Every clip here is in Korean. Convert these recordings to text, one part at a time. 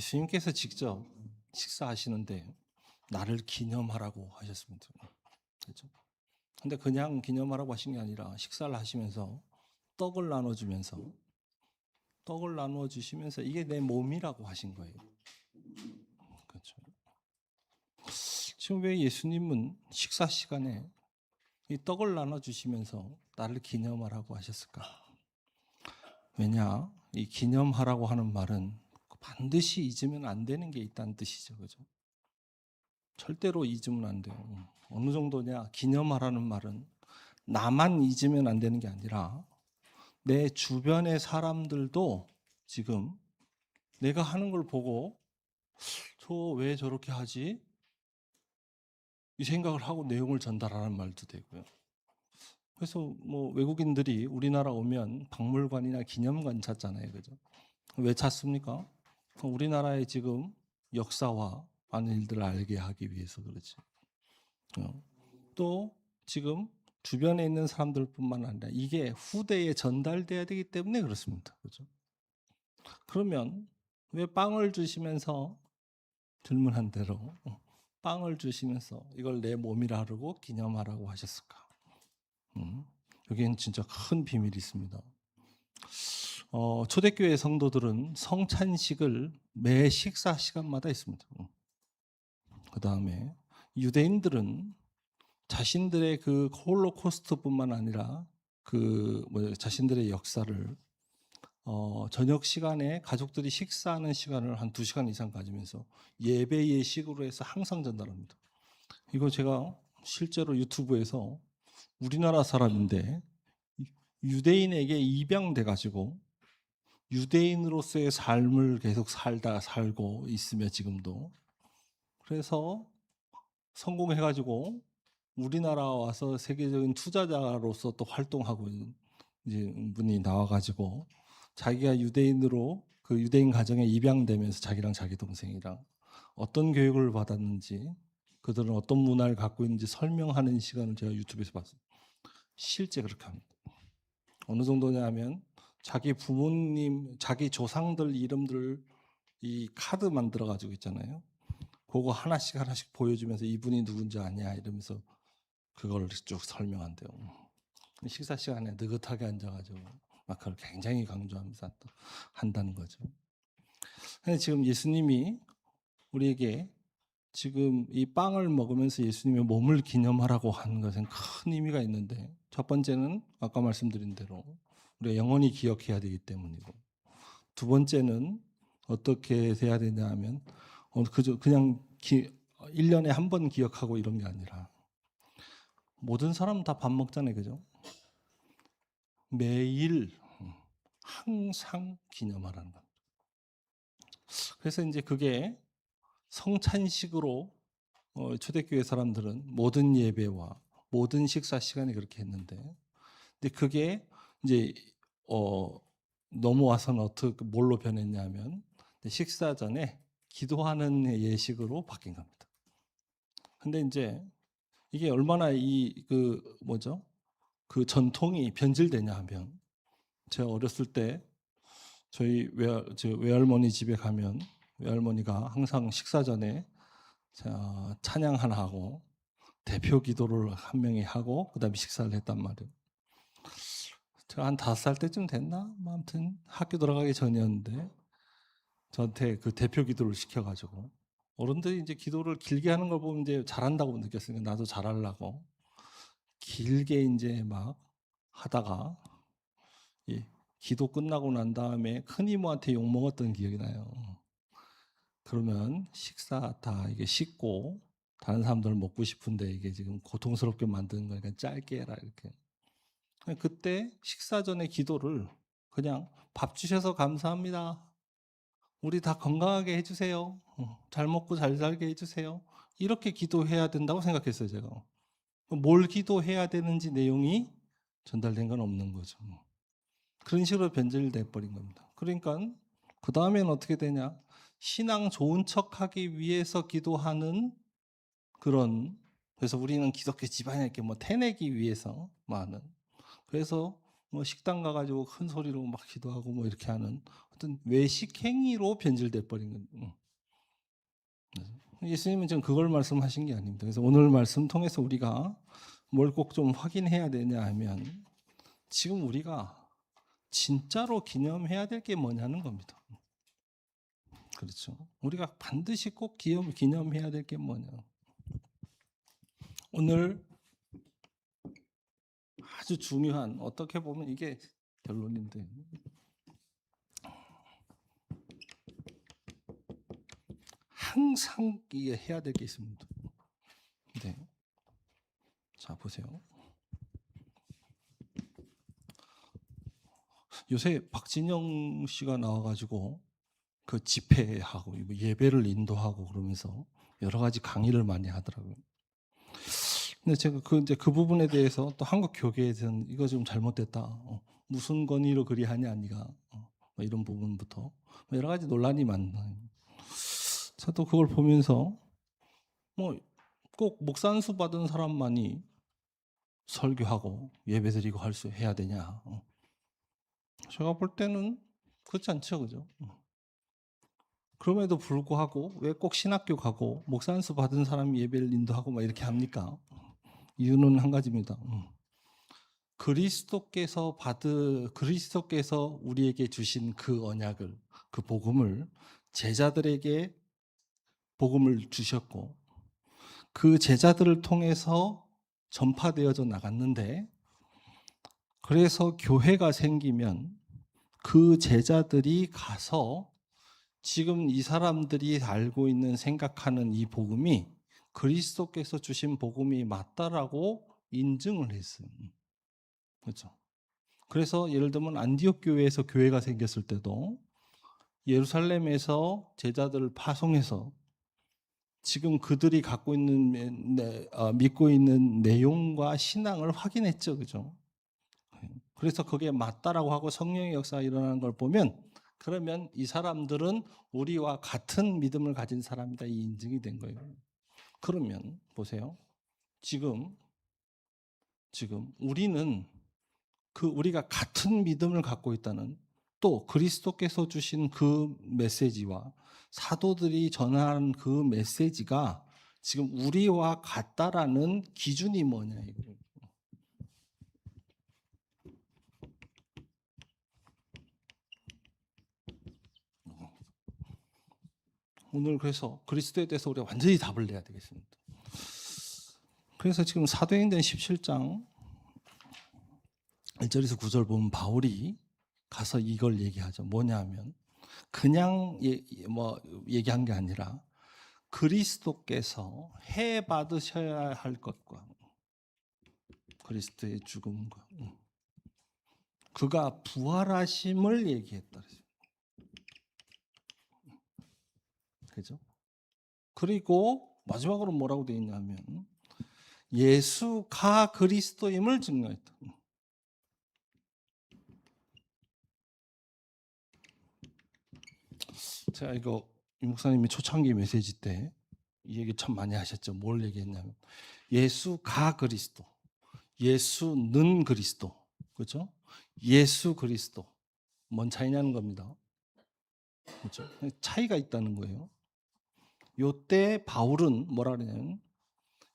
예수님께서 직접 식사하시는데 나를 기념하라고 하셨습니다. 그렇죠? 근데 그냥 기념하라고 하신 게 아니라 식사를 하시면서 떡을 나누어 주시면서 이게 내 몸이라고 하신 거예요. 그렇죠. 지금 왜 예수님은 식사 시간에 이 떡을 나눠 주시면서 나를 기념하라고 하셨을까? 왜냐? 이 기념하라고 하는 말은 반드시 잊으면 안 되는 게 있다는 뜻이죠. 그죠? 절대로 잊으면 안 돼요. 어느 정도냐? 기념하라는 말은 나만 잊으면 안 되는 게 아니라 내 주변의 사람들도 지금 내가 하는 걸 보고 저 왜 저렇게 하지? 이 생각을 하고 내용을 전달하는 말도 되고요. 그래서 뭐 외국인들이 우리나라 오면 박물관이나 기념관 찾잖아요. 그죠? 왜 찾습니까? 우리나라의 지금 역사와 많은 일들을 알게 하기 위해서 그렇지. 또 지금 주변에 있는 사람들뿐만 아니라 이게 후대에 전달돼야 되기 때문에 그렇습니다. 그죠? 그러면 왜 빵을 주시면서 질문한 대로 빵을 주시면서 이걸 내 몸이라 그러고 기념하라고 하셨을까? 여기엔 진짜 큰 비밀이 있습니다. 초대교회 성도들은 성찬식을 매 식사 시간마다 있습니다. 그 다음에 유대인들은 자신들의 그 홀로코스트뿐만 아니라 자신들의 역사를 저녁 시간에 가족들이 식사하는 시간을 한 2시간 이상 가지면서 예배 예식으로 해서 항상 전달합니다. 이거 제가 실제로 유튜브에서 우리나라 사람인데 유대인에게 입양돼 가지고 유대인으로서의 삶을 계속 살고 있으며 지금도 그래서 성공해 가지고 우리나라 와서 세계적인 투자자로서 또 활동하고 있는 이제 분이 나와 가지고 자기가 유대인으로 그 유대인 가정에 입양되면서 자기랑 자기 동생이랑 어떤 교육을 받았는지 그들은 어떤 문화를 갖고 있는지 설명하는 시간을 제가 유튜브에서 봤어요. 실제 그렇게 합니다. 어느 정도냐 하면 자기 부모님, 자기 조상들 이름들 이 카드 만들어 가지고 있잖아요. 그거 하나씩 보여주면서 이분이 누군지 아냐 이러면서 그걸 쭉 설명한대요. 식사 시간에 느긋하게 앉아가지고 막 그걸 굉장히 강조하면서 또 한다는 거죠. 근데 지금 예수님이 우리에게 지금 이 빵을 먹으면서 예수님의 몸을 기념하라고 하는 것은 큰 의미가 있는데 첫 번째는 아까 말씀드린 대로 우리가 영원히 기억해야 되기 때문이고 두 번째는 어떻게 돼야 되냐 하면 그냥 1년에 한 번 기억하고 이런 게 아니라 모든 사람 다 밥 먹잖아요. 그죠? 매일 항상 기념하라는 겁니다. 그래서 이제 그게 성찬식으로 초대교회 사람들은 모든 예배와 모든 식사 시간에 그렇게 했는데 근데 그게 이제 넘어와서는 어떻게 뭘로 변했냐면 식사 전에 기도하는 예식으로 바뀐 겁니다. 근데 이제 이게 얼마나 그 전통이 변질되냐 하면 제가 어렸을 때 저희 외할머니 집에 가면 외할머니가 항상 식사 전에 찬양 하나 하고 대표 기도를 한 명이 하고 그다음에 식사를 했단 말이에요. 제가 한 5살 때쯤 됐나? 아무튼 학교 들어가기 전이었는데 저한테 그 대표 기도를 시켜가지고 어른들이 이제 기도를 길게 하는 걸 보면 이제 잘한다고 느꼈으니까 나도 잘하려고 길게 이제 막 하다가 기도 끝나고 난 다음에 큰 이모한테 욕 먹었던 기억이 나요. 그러면 식사 다 이게 식고 다른 사람들 먹고 싶은데 이게 지금 고통스럽게 만드는 거니까 짧게 해라 이렇게. 그때 식사 전에 기도를 그냥 밥 주셔서 감사합니다. 우리 다 건강하게 해주세요. 잘 먹고 잘 살게 해주세요. 이렇게 기도해야 된다고 생각했어요, 제가. 뭘 기도해야 되는지 내용이 전달된 건 없는 거죠. 그런 식으로 변질돼 버린 겁니다. 그러니까 그 다음에는 어떻게 되냐? 신앙 좋은 척하기 위해서 기도하는 그래서 우리는 기독교 집안에 이렇게 뭐 태내기 위해서 많은 그래서 뭐 식당 가가지고 큰 소리로 막 기도하고 뭐 이렇게 하는 어떤 외식 행위로 변질돼 버린 건. 예수님은 지금 그걸 말씀하신 게 아닙니다. 그래서 오늘 말씀 통해서 우리가 뭘 꼭 좀 확인해야 되냐 하면 지금 우리가 진짜로 기념해야 될 게 뭐냐는 겁니다. 그렇죠. 우리가 반드시 꼭 기념해야 될 게 뭐냐. 오늘 아주 중요한, 어떻게 보면 이게 결론인데, 항상 해야 될 게 있습니다. 네. 자, 보세요. 요새 박진영 씨가 나와가지고 그 집회하고 예배를 인도하고 그러면서 여러 가지 강의를 많이 하더라고요. 근데 제가 이제 그 부분에 대해서 또 한국 교계에서는 이거 좀 잘못됐다. 무슨 권위로 그리 하냐, 네가. 뭐 이런 부분부터 뭐 여러 가지 논란이 많아요. 저도 그걸 보면서 뭐 꼭 목사 안수 받은 사람만이 설교하고 예배드리고 해야 되냐? 제가 볼 때는 그렇지 않죠, 그죠? 그럼에도 불구하고 왜 꼭 신학교 가고 목사 안수 받은 사람이 예배를 인도하고 막 이렇게 합니까? 이유는 한 가지입니다. 그리스도께서 우리에게 주신 그 언약을, 그 복음을 제자들에게 복음을 주셨고 그 제자들을 통해서 전파되어져 나갔는데, 그래서 교회가 생기면 그 제자들이 가서 지금 이 사람들이 알고 있는 생각하는 이 복음이 그리스도께서 주신 복음이 맞다라고 인증을 했어요. 그렇죠. 그래서 예를 들면 안디옥 교회에서 교회가 생겼을 때도 예루살렘에서 제자들을 파송해서 지금 그들이 갖고 있는 믿고 있는 내용과 신앙을 확인했죠, 그죠? 그래서 그게 맞다라고 하고 성령의 역사가 일어나는 걸 보면, 그러면 이 사람들은 우리와 같은 믿음을 가진 사람이다, 이 인증이 된 거예요. 그러면 보세요, 지금 우리는 우리가 같은 믿음을 갖고 있다는, 또 그리스도께서 주신 그 메시지와 사도들이 전한 그 메시지가 지금 우리와 같다라는 기준이 뭐냐 이거예요. 오늘 그래서 그리스도에 대해서 우리가 완전히 답을 내야 되겠습니다. 그래서 지금 사도행전 17장 1절에서 9절 보면 바울이 가서 이걸 얘기하죠. 뭐냐면 그냥 얘기한 게 아니라 그리스도께서 해 받으셔야 할 것과 그리스도의 죽음과 그가 부활하심을 얘기했다. 그죠? 그리고 마지막으로 뭐라고 되어 있냐면 예수가 그리스도임을 증명했다. 제가 이거 이 목사님이 초창기 메시지 때 이 얘기 참 많이 하셨죠. 뭘 얘기했냐면 예수가 그리스도, 예수는 그리스도, 그렇죠? 예수 그리스도, 뭔 차이냐는 겁니다. 그렇죠? 차이가 있다는 거예요. 요때 바울은 뭐라 그러냐면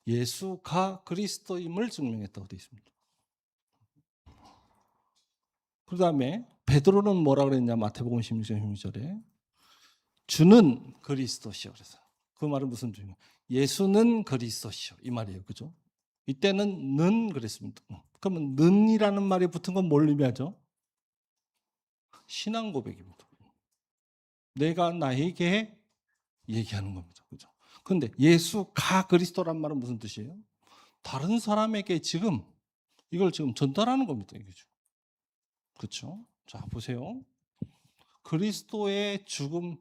예수가 그리스도임을 증명했다고 되어 있습니다. 그 다음에 베드로는 뭐라 그랬냐, 마태복음 16장 16절에 주는 그리스도시요. 그래서 그 말은 무슨 뜻이냐? 예수는 그리스도시요, 이 말이에요. 그죠? 이때는 는 그랬습니다. 그러면 는이라는 말이 붙은 건 뭘 의미하죠? 신앙 고백입니다. 내가 나에게 얘기하는 겁니다. 그죠? 근데 예수가 그리스도란 말은 무슨 뜻이에요? 다른 사람에게 지금 이걸 지금 전달하는 겁니다. 이거죠. 그렇죠? 자, 보세요. 그리스도의 죽음,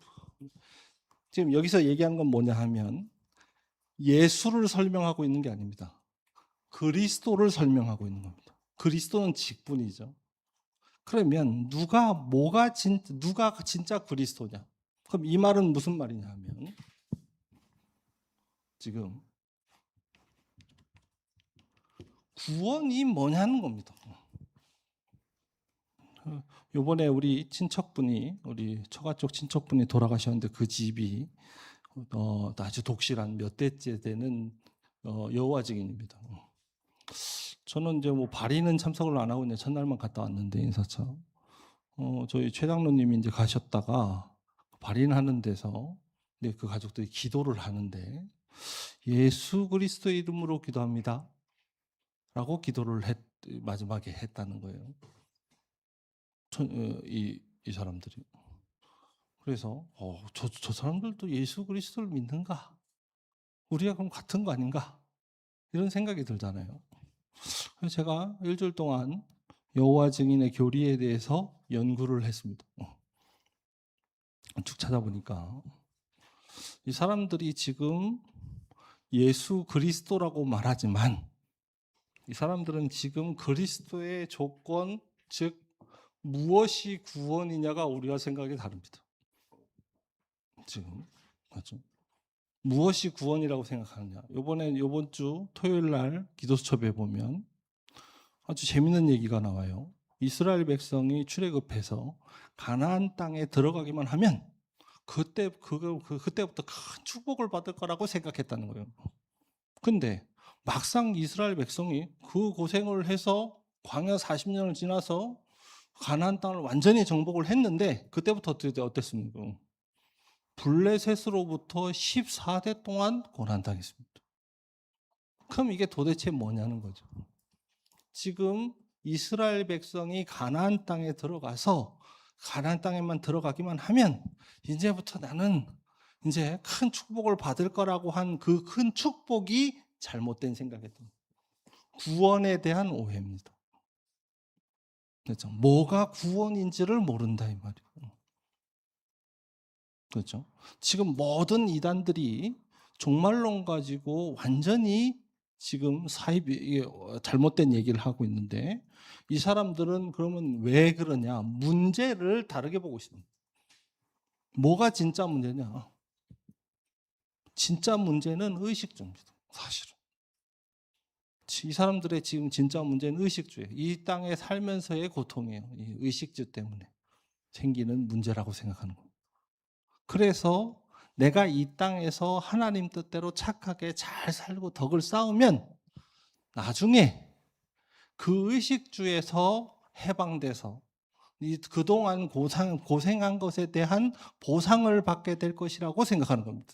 지금 여기서 얘기한 건 뭐냐 하면 예수를 설명하고 있는 게 아닙니다. 그리스도를 설명하고 있는 겁니다. 그리스도는 직분이죠. 그러면 누가 진짜 그리스도냐? 그럼 이 말은 무슨 말이냐 하면 지금 구원이 뭐냐는 겁니다. 요번에 우리 처가 쪽 친척분이 돌아가셨는데 그 집이 아주 독실한 몇 대째 되는 여호와 증인입니다. 저는 이제 뭐 발의는 참석을 안 하고 이제 첫날만 갔다 왔는데 인사차 저희 최 장로님이 이제 가셨다가 발의는 하는 데서 근데 그 가족들이 기도를 하는데 예수 그리스도의 이름으로 기도합니다. 라고 기도를 마지막에 했다는 거예요. 이 사람들이. 그래서 저 사람들도 예수 그리스도를 믿는가? 우리가 그럼 같은 거 아닌가? 이런 생각이 들잖아요. 그래서 제가 일주일 동안 여호와 증인의 교리에 대해서 연구를 했습니다. 쭉 찾아보니까 이 사람들이 지금 예수 그리스도라고 말하지만 이 사람들은 지금 그리스도의 조건, 즉 무엇이 구원이냐가 우리가 생각이 다릅니다. 지금 맞죠? 무엇이 구원이라고 생각하느냐? 이번 주 토요일 날 기도수첩에 보면 아주 재밌는 얘기가 나와요. 이스라엘 백성이 출애굽해서 가나안 땅에 들어가기만 하면 그때부터 큰 축복을 받을 거라고 생각했다는 거예요. 근데 막상 이스라엘 백성이 그 고생을 해서 광야 40년을 지나서 가나안 땅을 완전히 정복을 했는데 그때부터 어땠습니까? 블레셋으로부터 14대 동안 고난당했습니다. 그럼 이게 도대체 뭐냐는 거죠. 지금 이스라엘 백성이 가나안 땅에 들어가서 가나안 땅에만 들어가기만 하면 이제부터 나는 이제 큰 축복을 받을 거라고 한 그 큰 축복이 잘못된 생각이었던 구원에 대한 오해입니다. 그렇죠? 뭐가 구원인지를 모른다 이 말이에요. 그렇죠? 지금 모든 이단들이 종말론 가지고 완전히 지금 잘못된 얘기를 하고 있는데 이 사람들은 그러면 왜 그러냐? 문제를 다르게 보고 있습니다. 뭐가 진짜 문제냐? 진짜 문제는 의식주입니다. 사실은. 이 사람들의 지금 진짜 문제는 의식주예요. 이 땅에 살면서의 고통이에요. 이 의식주 때문에 생기는 문제라고 생각하는 겁니다. 그래서 내가 이 땅에서 하나님 뜻대로 착하게 잘 살고 덕을 쌓으면 나중에 그 의식주에서 해방돼서 그동안 고생한 것에 대한 보상을 받게 될 것이라고 생각하는 겁니다.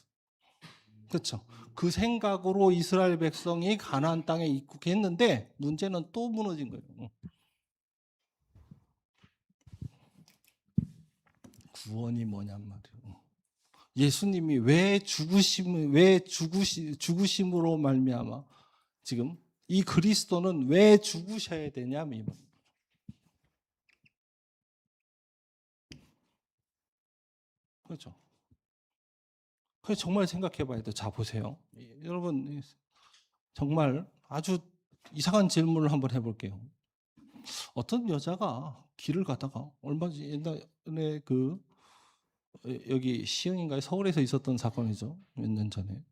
그렇죠? 그 생각으로 이스라엘 백성이 가나안 땅에 입국했는데 문제는 또 무너진 거예요. 구원이 뭐냔 말이에요. 예수님이 왜 죽으심으로 말미암아 지금 이 그리스도는 왜 죽으셔야 되냐면 그렇죠. 그래서 정말 생각해봐야 돼요. 자 보세요, 여러분 정말 아주 이상한 질문을 한번 해볼게요. 어떤 여자가 길을 가다가 얼마 옛날에 여기 시흥인가요? 서울에서 있었던 사건이죠. 몇 년 전에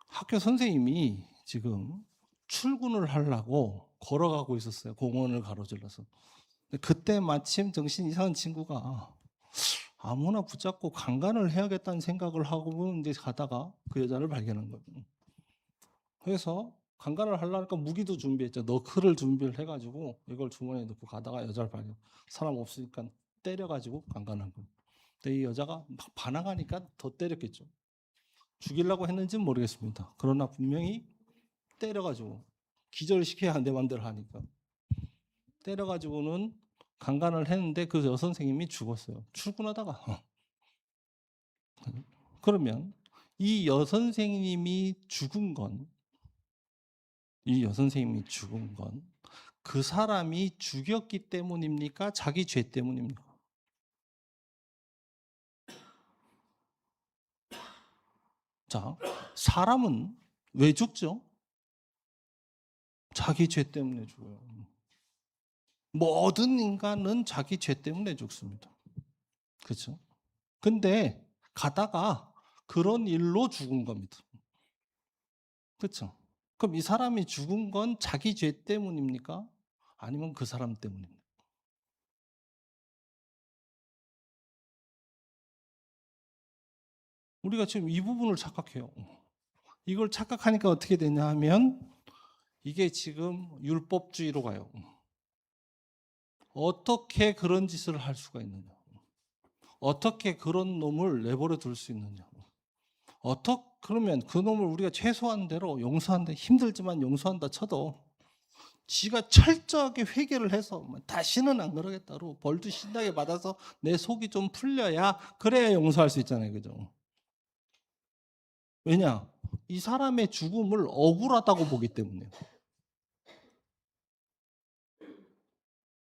학교 선생님이 지금 출근을 하려고 걸어가고 있었어요. 공원을 가로질러서. 그때 마침 정신 이상한 친구가 아무나 붙잡고 강간을 해야겠다는 생각을 하고 이제 가다가 그 여자를 발견한 거예요. 그래서 강간을 하려니까 무기도 준비했죠. 너클을 준비를 해가지고 이걸 주머니에 넣고 가다가 여자를 발견. 사람 없으니까 때려가지고 강간한 거예요. 근데 이 여자가 막 반항하니까 더 때렸겠죠. 죽이려고 했는지는 모르겠습니다. 그러나 분명히 때려가지고 기절시켜야 내 맘대로 하니까 때려가지고는 강간을 했는데 그 여선생님이 죽었어요. 출근하다가. 그러면 이 여선생님이 죽은 건 그 사람이 죽였기 때문입니까? 자기 죄 때문입니까? 자, 사람은 왜 죽죠? 자기 죄 때문에 죽어요. 모든 인간은 자기 죄 때문에 죽습니다. 그렇죠? 근데 가다가 그런 일로 죽은 겁니다. 그렇죠? 그럼 이 사람이 죽은 건 자기 죄 때문입니까? 아니면 그 사람 때문입니까? 우리가 지금 이 부분을 착각해요. 이걸 착각하니까 어떻게 되냐 하면 이게 지금 율법주의로 가요. 어떻게 그런 짓을 할 수가 있느냐? 어떻게 그런 놈을 내버려 둘 수 있느냐? 그러면 그 놈을 우리가 최소한대로 용서한다, 힘들지만 용서한다 쳐도 지가 철저하게 회개를 해서 다시는 안 그러겠다로 벌도 신나게 받아서 내 속이 좀 풀려야 그래야 용서할 수 있잖아요. 그죠? 왜냐? 이 사람의 죽음을 억울하다고 보기 때문에요.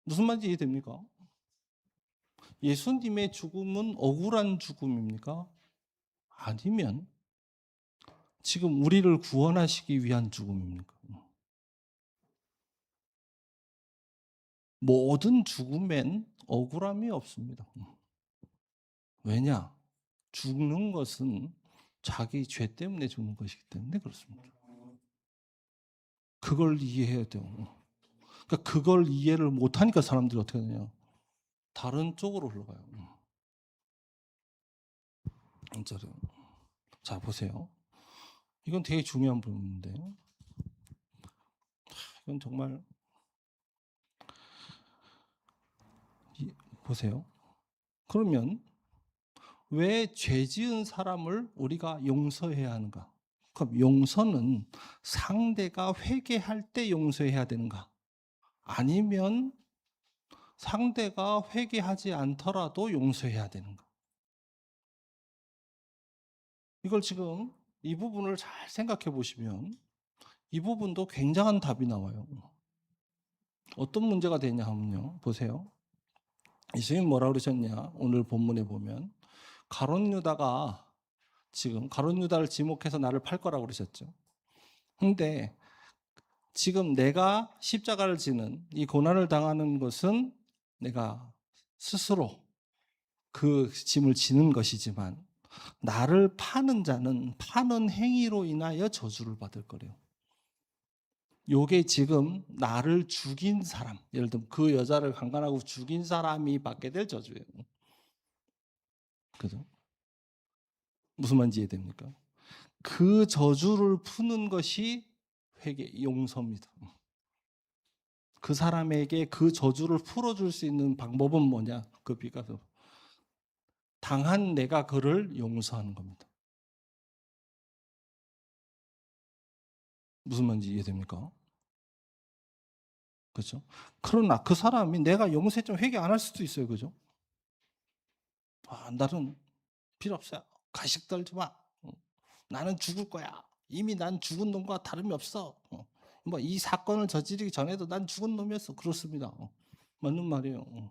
무슨 말인지 이해됩니까? 예수님의 죽음은 억울한 죽음입니까? 아니면 지금 우리를 구원하시기 위한 죽음입니까? 모든 죽음엔 억울함이 없습니다. 왜냐? 죽는 것은 자기 죄 때문에 죽는 것이기 때문에 그렇습니다. 그걸 이해해야 돼요. 그러니까 그걸 이해를 못하니까 사람들이 어떻게 하느냐? 다른 쪽으로 흘러가요. 자, 보세요. 이건 되게 중요한 부분인데, 이건 정말 보세요. 그러면 왜 죄 지은 사람을 우리가 용서해야 하는가? 그럼 용서는 상대가 회개할 때 용서해야 되는가? 아니면 상대가 회개하지 않더라도 용서해야 되는가? 이걸 지금 이 부분을 잘 생각해 보시면 이 부분도 굉장한 답이 나와요. 어떤 문제가 되냐 하면요. 보세요. 예수님 뭐라 그러셨냐? 오늘 본문에 보면 가룟 유다가 지금 가룟 유다를 지목해서 나를 팔 거라고 그러셨죠. 근데 지금 내가 십자가를 지는 이 고난을 당하는 것은 내가 스스로 그 짐을 지는 것이지만 나를 파는 자는 파는 행위로 인하여 저주를 받을 거래요. 요게 지금 나를 죽인 사람, 예를 들면 그 여자를 강간하고 죽인 사람이 받게 될 저주예요. 그죠? 무슨 말인지 이해됩니까? 그 저주를 푸는 것이 회개, 용서입니다. 그 사람에게 그 저주를 풀어줄 수 있는 방법은 뭐냐? 그 비가 당한 내가 그를 용서하는 겁니다. 무슨 말인지 이해됩니까? 그렇죠? 그러나 그 사람이 내가 용서했지만 회개 안 할 수도 있어요. 그죠? 나는 필요 없어요. 가식 떨지 마. 나는 죽을 거야. 이미 난 죽은 놈과 다름이 없어. 뭐 이 사건을 저지르기 전에도 난 죽은 놈이었어. 그렇습니다. 맞는 말이에요.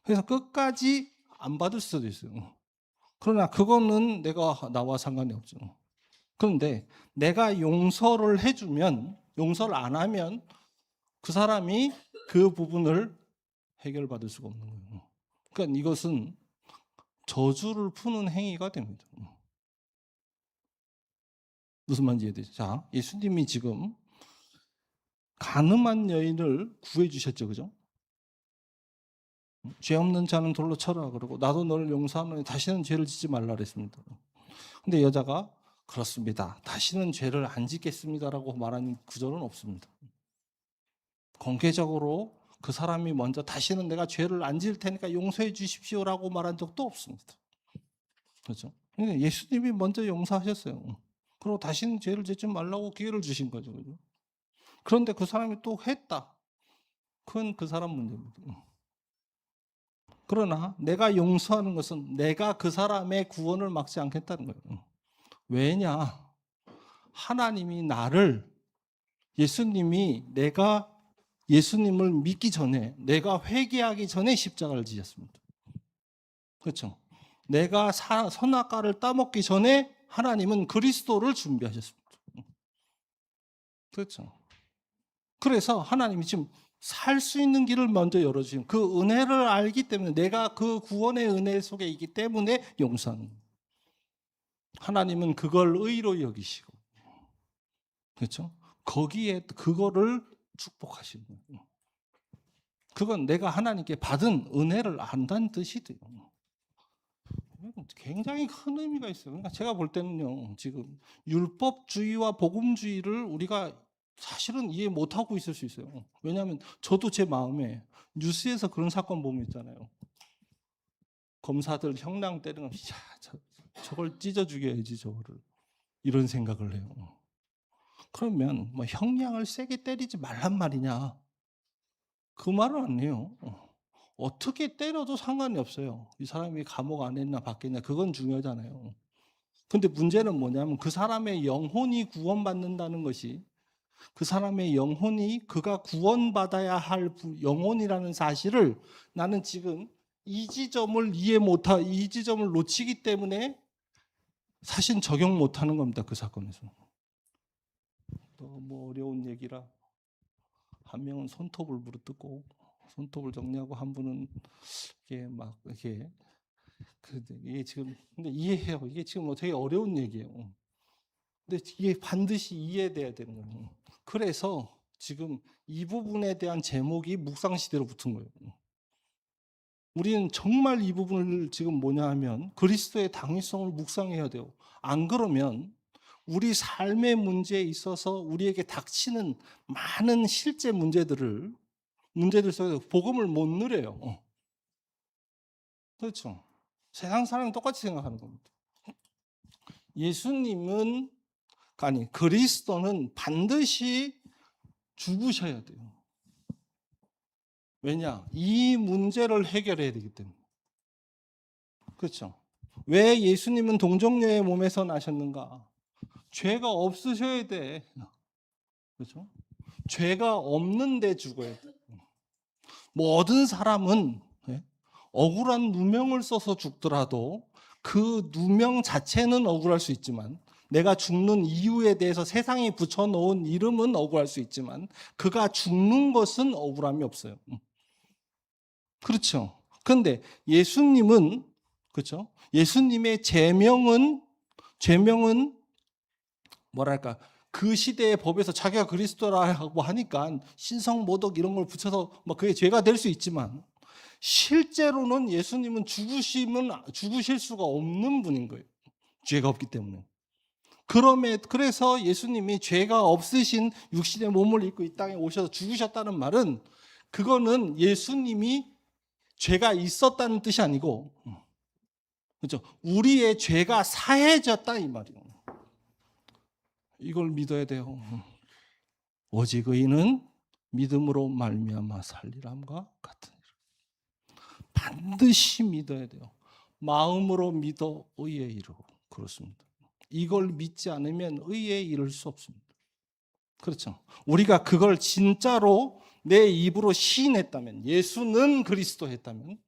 그래서 끝까지 안 받을 수도 있어요. 그러나 그거는 나와 상관이 없죠. 그런데 내가 용서를 해주면, 용서를 안 하면 그 사람이 그 부분을 해결받을 수가 없는 거예요. 그러니까 이것은 저주를 푸는 행위가 됩니다. 무슨 말인지 이해되죠? 자, 예수님이 지금 가늠한 여인을 구해 주셨죠. 그죠? 죄 없는 자는 돌로 쳐라 그러고 나도 너를 용서하노니 다시는 죄를 짓지 말라 그랬습니다. 근데 여자가 그렇습니다. 다시는 죄를 안 짓겠습니다라고 말하는 구절은 없습니다. 공개적으로 그 사람이 먼저 다시는 내가 죄를 안 지을 테니까 용서해 주십시오라고 말한 적도 없습니다. 그렇죠? 예수님이 먼저 용서하셨어요. 그리고 다시는 죄를 짓지 말라고 기회를 주신 거죠. 그죠? 그런데 그 사람이 또 했다. 그건 그 사람 문제입니다. 그러나 내가 용서하는 것은 내가 그 사람의 구원을 막지 않겠다는 거예요. 왜냐? 하나님이 예수님이 내가 예수님을 믿기 전에, 내가 회개하기 전에 십자가를 지셨습니다. 그렇죠? 내가 선악과를 따먹기 전에 하나님은 그리스도를 준비하셨습니다. 그렇죠? 그래서 하나님이 지금 살 수 있는 길을 먼저 열어주신 그 은혜를 알기 때문에 내가 그 구원의 은혜 속에 있기 때문에 용서하는 거예요. 하나님은 그걸 의로 여기시고, 그렇죠? 거기에 그거를 축복하시는 거예요. 그건 내가 하나님께 받은 은혜를 안다는 뜻이 돼요. 굉장히 큰 의미가 있어요. 그러니까 제가 볼 때는요, 지금 율법주의와 복음주의를 우리가 사실은 이해 못하고 있을 수 있어요. 왜냐하면 저도 제 마음에 뉴스에서 그런 사건 보면 있잖아요. 검사들 형량 때리는 거, 저걸 찢어 죽여야지 저거를, 이런 생각을 해요. 그러면 뭐 형량을 세게 때리지 말란 말이냐? 그 말은 아니에요. 어떻게 때려도 상관이 없어요. 이 사람이 감옥 안에 있나 밖에 있나 그건 중요하잖아요. 근데 문제는 뭐냐면 그 사람의 영혼이 구원받는다는 것이, 그 사람의 영혼이 그가 구원받아야 할 영혼이라는 사실을 나는 지금 이 지점을 이 지점을 놓치기 때문에 사실 적용 못하는 겁니다. 그 사건에서. 너무 어려운 얘기라 한 명은 손톱을 물어뜯고 손톱을 정리하고 한 분은 이게 막 이렇게, 이게 지금 근데 이해해요. 이게 지금 되게 어려운 얘기예요. 근데 이게 반드시 이해돼야 되는 거예요. 그래서 지금 이 부분에 대한 제목이 묵상시대로 붙은 거예요. 우리는 정말 이 부분을 지금 뭐냐 하면 그리스도의 당위성을 묵상해야 돼요. 안 그러면 우리 삶의 문제에 있어서 우리에게 닥치는 많은 실제 문제들 속에서 복음을 못 누려요. 그렇죠. 세상 사람이 똑같이 생각하는 겁니다. 예수님은, 아니, 그리스도는 반드시 죽으셔야 돼요. 왜냐? 이 문제를 해결해야 되기 때문에. 그렇죠. 왜 예수님은 동정녀의 몸에서 나셨는가? 죄가 없으셔야 돼. 그렇죠? 죄가 없는데 죽어야 돼. 모든 사람은 억울한 누명을 써서 죽더라도 그 누명 자체는 억울할 수 있지만, 내가 죽는 이유에 대해서 세상이 붙여놓은 이름은 억울할 수 있지만 그가 죽는 것은 억울함이 없어요. 그렇죠. 그런데 예수님은, 그렇죠? 예수님의 죄명은 뭐랄까, 그 시대의 법에서 자기가 그리스도라고 하니까 신성 모독 이런 걸 붙여서 뭐 그게 죄가 될 수 있지만, 실제로는 예수님은 죽으실 수가 없는 분인 거예요. 죄가 없기 때문에. 그래서 예수님이 죄가 없으신 육신의 몸을 입고 이 땅에 오셔서 죽으셨다는 말은, 그거는 예수님이 죄가 있었다는 뜻이 아니고, 그렇죠? 우리의 죄가 사해졌다 이 말이에요. 이걸 믿어야 돼요. 오직 의인은 믿음으로 말미암아 살리람과 같은 일. 반드시 믿어야 돼요. 마음으로 믿어 의에 이르고. 그렇습니다. 이걸 믿지 않으면 의에 이를 수 없습니다. 그렇죠. 우리가 그걸 진짜로 내 입으로 시인했다면, 예수는 그리스도 했다면,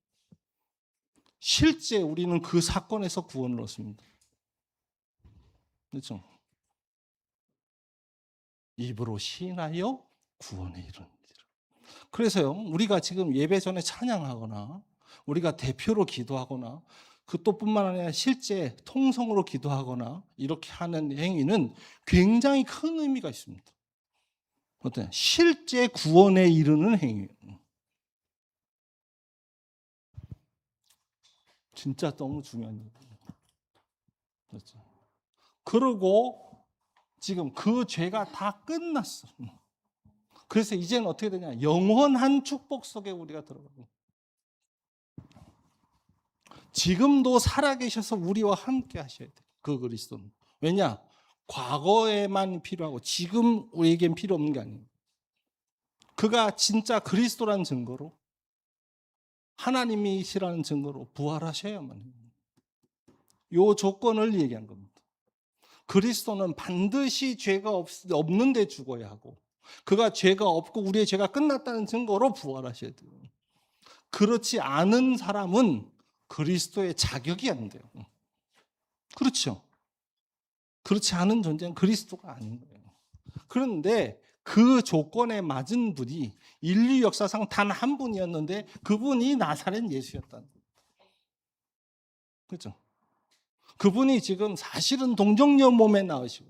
실제 우리는 그 사건에서 구원을 얻습니다. 그렇죠. 입으로 시인하여 구원에 이르는. 그래서요, 우리가 지금 예배 전에 찬양하거나 우리가 대표로 기도하거나 그것뿐만 아니라 실제 통성으로 기도하거나 이렇게 하는 행위는 굉장히 큰 의미가 있습니다. 어때요? 실제 구원에 이르는 행위예요. 진짜 너무 중요한 얘기예요. 그렇죠. 그리고 지금 그 죄가 다 끝났어. 그래서 이제는 어떻게 되냐? 영원한 축복 속에 우리가 들어가고, 지금도 살아계셔서 우리와 함께 하셔야 돼요. 그 그리스도는. 왜냐? 과거에만 필요하고 지금 우리에겐 필요 없는 게 아니에요. 그가 진짜 그리스도라는 증거로, 하나님이시라는 증거로 부활하셔야만 해요. 이 조건을 얘기한 겁니다. 그리스도는 반드시 죄가 없는데 죽어야 하고, 그가 죄가 없고 우리의 죄가 끝났다는 증거로 부활하셔야 돼요. 그렇지 않은 사람은 그리스도의 자격이 안 돼요. 그렇죠. 그렇지 않은 존재는 그리스도가 아닌 거예요. 그런데 그 조건에 맞은 분이 인류 역사상 단 한 분이었는데, 그분이 나사렛 예수였다는 거예요. 그렇죠. 그분이 지금 사실은 동정녀 몸에 나으시고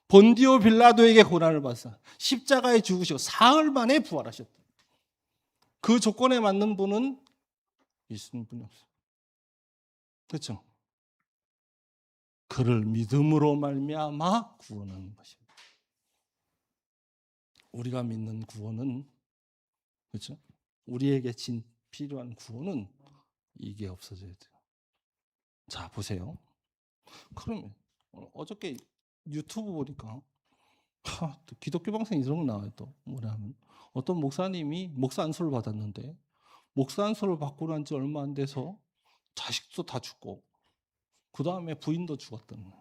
본디오 빌라도에게 고난을 받아서 십자가에 죽으시고 사흘 만에 부활하셨다. 그 조건에 맞는 분은 예수님뿐이 없어요. 그렇죠? 그를 믿음으로 말미암아 구원하는 것입니다. 우리가 믿는 구원은, 그렇죠? 우리에게 필요한 구원은 이게 없어져야 돼요. 자, 보세요. 그러면 어저께 유튜브 보니까 또 기독교 방송 이런 거 나와요. 또 뭐냐면 어떤 목사님이 목사 안수를 받았는데 목사 안수를 받고 난 지 얼마 안 돼서 자식도 다 죽고 그 다음에 부인도 죽었던.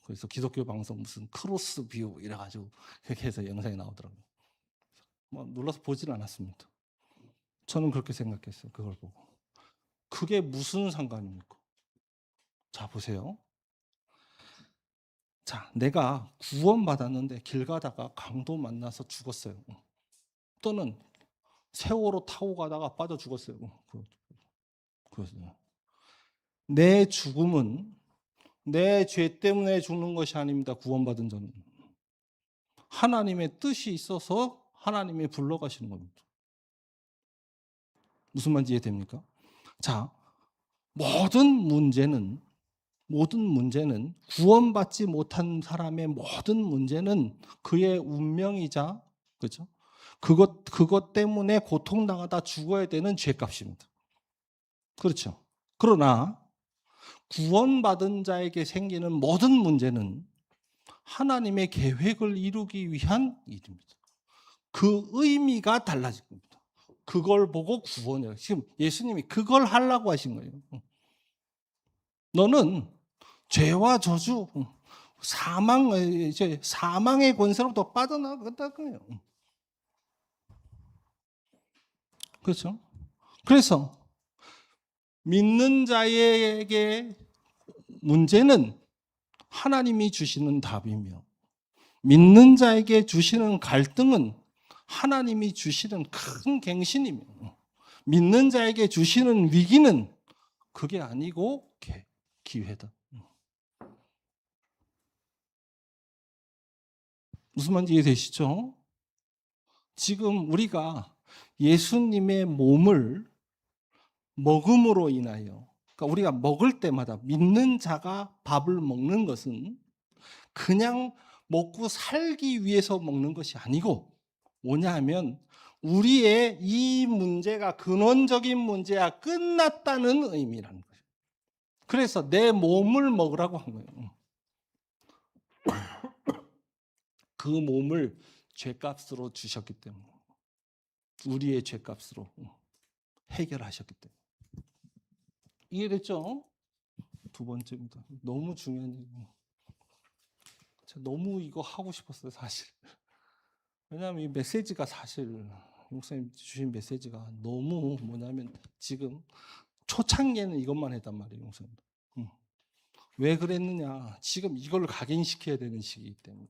그래서 기독교 방송 무슨 크로스 뷰 이래가지고 그렇게 해서 영상이 나오더라고요. 뭐 놀라서 보질 않았습니다. 저는 그렇게 생각했어요. 그걸 보고. 그게 무슨 상관입니까? 자, 보세요. 자, 내가 구원받았는데 길 가다가 강도 만나서 죽었어요. 또는 세월호 타고 가다가 빠져 죽었어요. 내 죽음은 내 죄 때문에 죽는 것이 아닙니다. 구원받은 자는. 하나님의 뜻이 있어서 하나님이 불러가시는 겁니다. 무슨 말인지 이해됩니까? 자, 모든 문제는 구원받지 못한 사람의 모든 문제는 그의 운명이자, 그렇죠? 그것 때문에 고통당하다 죽어야 되는 죄값입니다. 그렇죠? 그러나 구원받은 자에게 생기는 모든 문제는 하나님의 계획을 이루기 위한 일입니다. 그 의미가 달라진 겁니다. 그걸 보고 구원해요. 지금 예수님이 그걸 하려고 하신 거예요. 너는 죄와 저주, 사망의 권세로부터 빠져나가겠다는 거예요. 그렇죠? 그래서 믿는 자에게 문제는 하나님이 주시는 답이며 믿는 자에게 주시는 갈등은 하나님이 주시는 큰 갱신이며 믿는 자에게 주시는 위기는 그게 아니고 기회다. 무슨 말인지 이해되시죠? 지금 우리가 예수님의 몸을 먹음으로 인하여, 그러니까 우리가 먹을 때마다 믿는 자가 밥을 먹는 것은 그냥 먹고 살기 위해서 먹는 것이 아니고 뭐냐 하면 우리의 이 문제가 근원적인 문제가 끝났다는 의미라는 거예요. 그래서 내 몸을 먹으라고 한 거예요. 그 몸을 죄값으로 주셨기 때문에, 우리의 죄값으로 해결하셨기 때문에. 이해됐죠? 두 번째입니다. 너무 중요한 얘기예요. 제가 너무 이거 하고 싶었어요, 사실. 왜냐하면 이 메시지가 사실 목사님 주신 메시지가 너무 뭐냐면 지금 초창기에는 이것만 했단 말이에요, 목사님. 왜 그랬느냐? 지금 이걸 각인시켜야 되는 시기이기 때문에.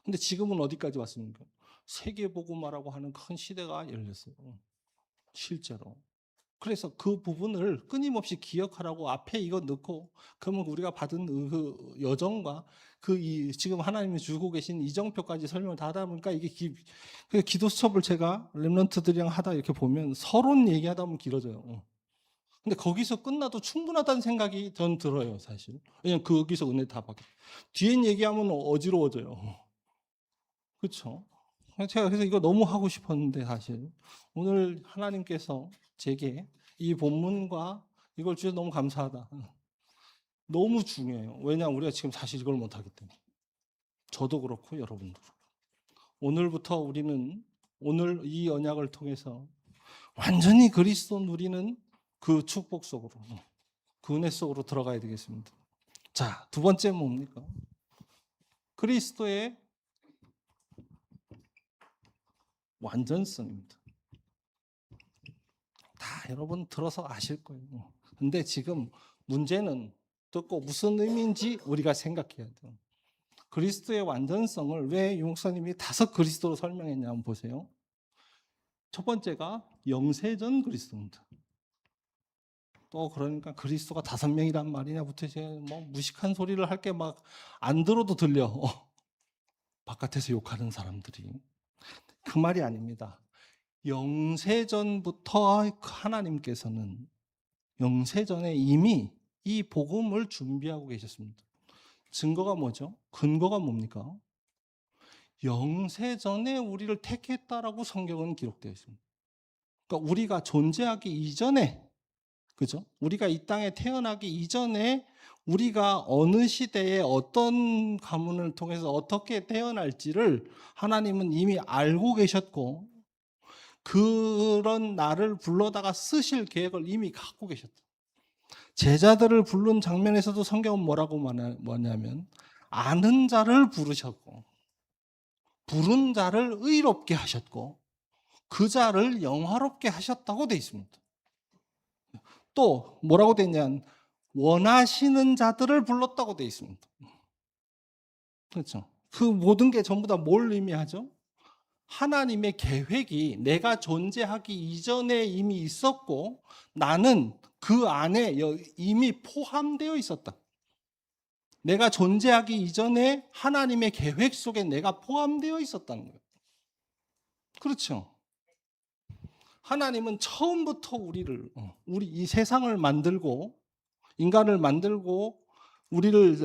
근데 지금은 어디까지 왔습니까? 세계복음화라고 하는 큰 시대가 열렸어요. 실제로. 그래서 그 부분을 끊임없이 기억하라고 앞에 이거 넣고, 그러면 우리가 받은 그 여정과 지금 하나님이 주고 계신 이정표까지 설명을 다 하다 보니까 이게 기도 수업을 제가 렘넌트들이랑 하다 이렇게 보면 서론 얘기하다 보면 길어져요. 근데 거기서 끝나도 충분하다는 생각이 전 들어요, 사실. 왜냐면 거기서 은혜 다 받게. 뒤엔 얘기하면 어지러워져요. 그렇죠? 제가 그래서 이거 너무 하고 싶었는데 사실 오늘 하나님께서 제게 이 본문과 이걸 주셔서 너무 감사하다. 너무 중요해요. 왜냐하면 우리가 지금 사실 이걸 못하기 때문에. 저도 그렇고 여러분도 그렇고. 오늘부터 우리는 오늘 이 언약을 통해서 완전히 그리스도 누리는 그 축복 속으로, 그 은혜 속으로 들어가야 되겠습니다. 자, 두 번째 뭡니까? 그리스도의 완전성입니다. 다 여러분 들어서 아실 거예요. 근데 지금 문제는 듣고 무슨 의미인지 우리가 생각해야 돼요. 그리스도의 완전성을 왜 유목사님이 5 그리스도로 설명했냐 한번 보세요. 첫 번째가 영세전 그리스도입니다. 또 그러니까 그리스도가 5명이란 말이냐부터 제가 뭐 무식한 소리를 할 게 막 안 들어도 들려. 바깥에서 욕하는 사람들이. 그 말이 아닙니다. 영세전부터 하나님께서는 영세전에 이미 이 복음을 준비하고 계셨습니다. 증거가 뭐죠? 근거가 뭡니까? 영세전에 우리를 택했다라고 성경은 기록되어 있습니다. 그러니까 우리가 존재하기 이전에, 그죠? 우리가 이 땅에 태어나기 이전에 우리가 어느 시대에 어떤 가문을 통해서 어떻게 태어날지를 하나님은 이미 알고 계셨고, 그런 나를 불러다가 쓰실 계획을 이미 갖고 계셨다. 제자들을 부른 장면에서도 성경은 뭐라고 뭐냐면, 아는 자를 부르셨고, 부른 자를 의롭게 하셨고, 그 자를 영화롭게 하셨다고 되어 있습니다. 또 뭐라고 되어 있냐면, 원하시는 자들을 불렀다고 되어 있습니다. 그렇죠? 그 모든 게 전부 다 뭘 의미하죠? 하나님의 계획이 내가 존재하기 이전에 이미 있었고, 나는 그 안에 이미 포함되어 있었다. 내가 존재하기 이전에 하나님의 계획 속에 내가 포함되어 있었다는 거예요. 그렇죠? 하나님은 처음부터 우리 이 세상을 만들고 인간을 만들고 우리를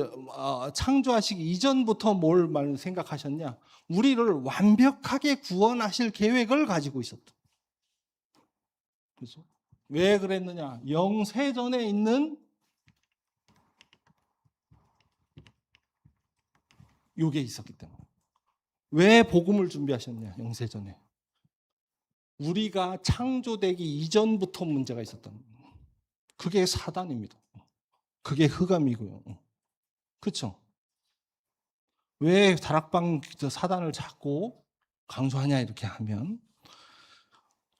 창조하시기 이전부터 뭘 생각하셨냐? 우리를 완벽하게 구원하실 계획을 가지고 있었다. 그래서 왜 그랬느냐? 영세전에 있는 요게 있었기 때문에. 왜 복음을 준비하셨냐? 영세전에. 우리가 창조되기 이전부터 문제가 있었다는 거예요. 그게 사단입니다. 그게 흑암이고요. 그렇죠? 왜 다락방 사단을 자꾸 강조하냐 이렇게 하면,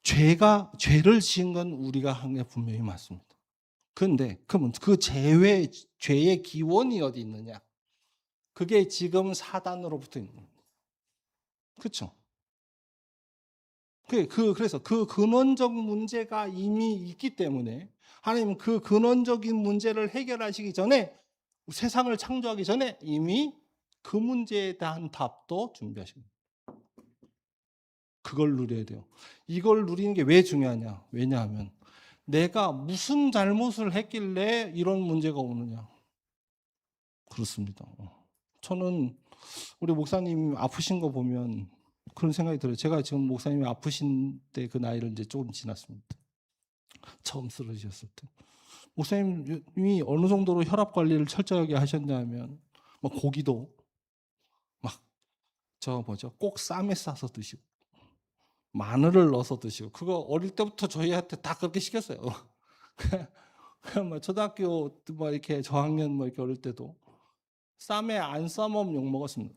죄를 지은 건 우리가 한 게 분명히 맞습니다. 그런데 그러면 그 죄의 기원이 어디 있느냐? 그게 지금 사단으로부터 있는 거예요. 그렇죠? 그래서 그 근원적 문제가 이미 있기 때문에 하나님은 그 근원적인 문제를 해결하시기 전에, 세상을 창조하기 전에 이미 그 문제에 대한 답도 준비하십니다. 그걸 누려야 돼요. 이걸 누리는 게 왜 중요하냐? 왜냐하면 내가 무슨 잘못을 했길래 이런 문제가 오느냐? 그렇습니다. 저는 우리 목사님 아프신 거 보면 그런 생각이 들어요. 제가 지금 목사님이 아프신 때 그 나이를 이제 조금 지났습니다. 처음 쓰러지셨을 때. 목사님이 어느 정도로 혈압 관리를 철저하게 하셨냐면, 막 고기도 막 꼭 쌈에 싸서 드시고, 마늘을 넣어서 드시고, 그거 어릴 때부터 저희한테 다 그렇게 시켰어요. 초등학교 이렇게 저학년 이렇게 어릴 때도 쌈에 안 싸먹으면 욕 먹었습니다.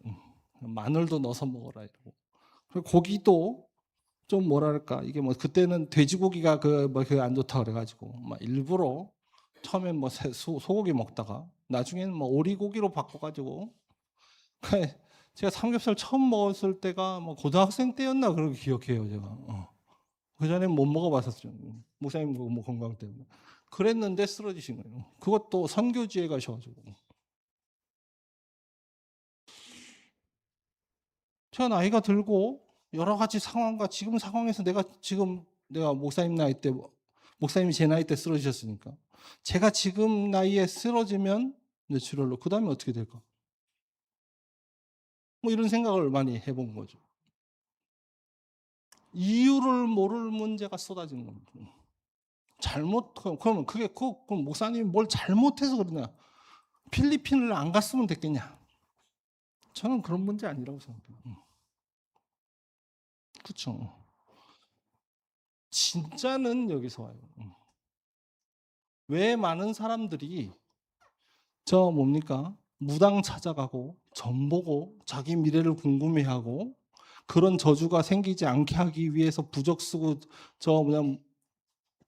마늘도 넣어서 먹어라 이러고. 그리고 고기도 좀 뭐랄까, 이게 그때는 돼지고기가 안 좋다 그래가지고 막 일부러 처음엔 소고기 먹다가 나중에는 오리고기로 바꿔가지고 제가 삼겹살 처음 먹었을 때가 고등학생 때였나 그렇게 기억해요 제가. 그 전에 못 먹어봤었죠. 목사님 건강 때문에. 그랬는데 쓰러지신 거예요. 그것도 선교지에 가셔가지고. 제가 나이가 들고 여러 가지 상황과 지금 상황에서 내가 목사님이 제 나이 때 쓰러지셨으니까, 제가 지금 나이에 쓰러지면 뇌출혈로 그 다음에 어떻게 될까? 이런 생각을 많이 해본 거죠. 이유를 모를 문제가 쏟아지는 겁니다. 그러면 그럼 목사님이 뭘 잘못해서 그러냐? 필리핀을 안 갔으면 됐겠냐? 저는 그런 문제 아니라고 생각해요. 그렇죠. 진짜는 여기서 와요. 왜 많은 사람들이 무당 찾아가고 점 보고 자기 미래를 궁금해하고 그런 저주가 생기지 않게 하기 위해서 부적 쓰고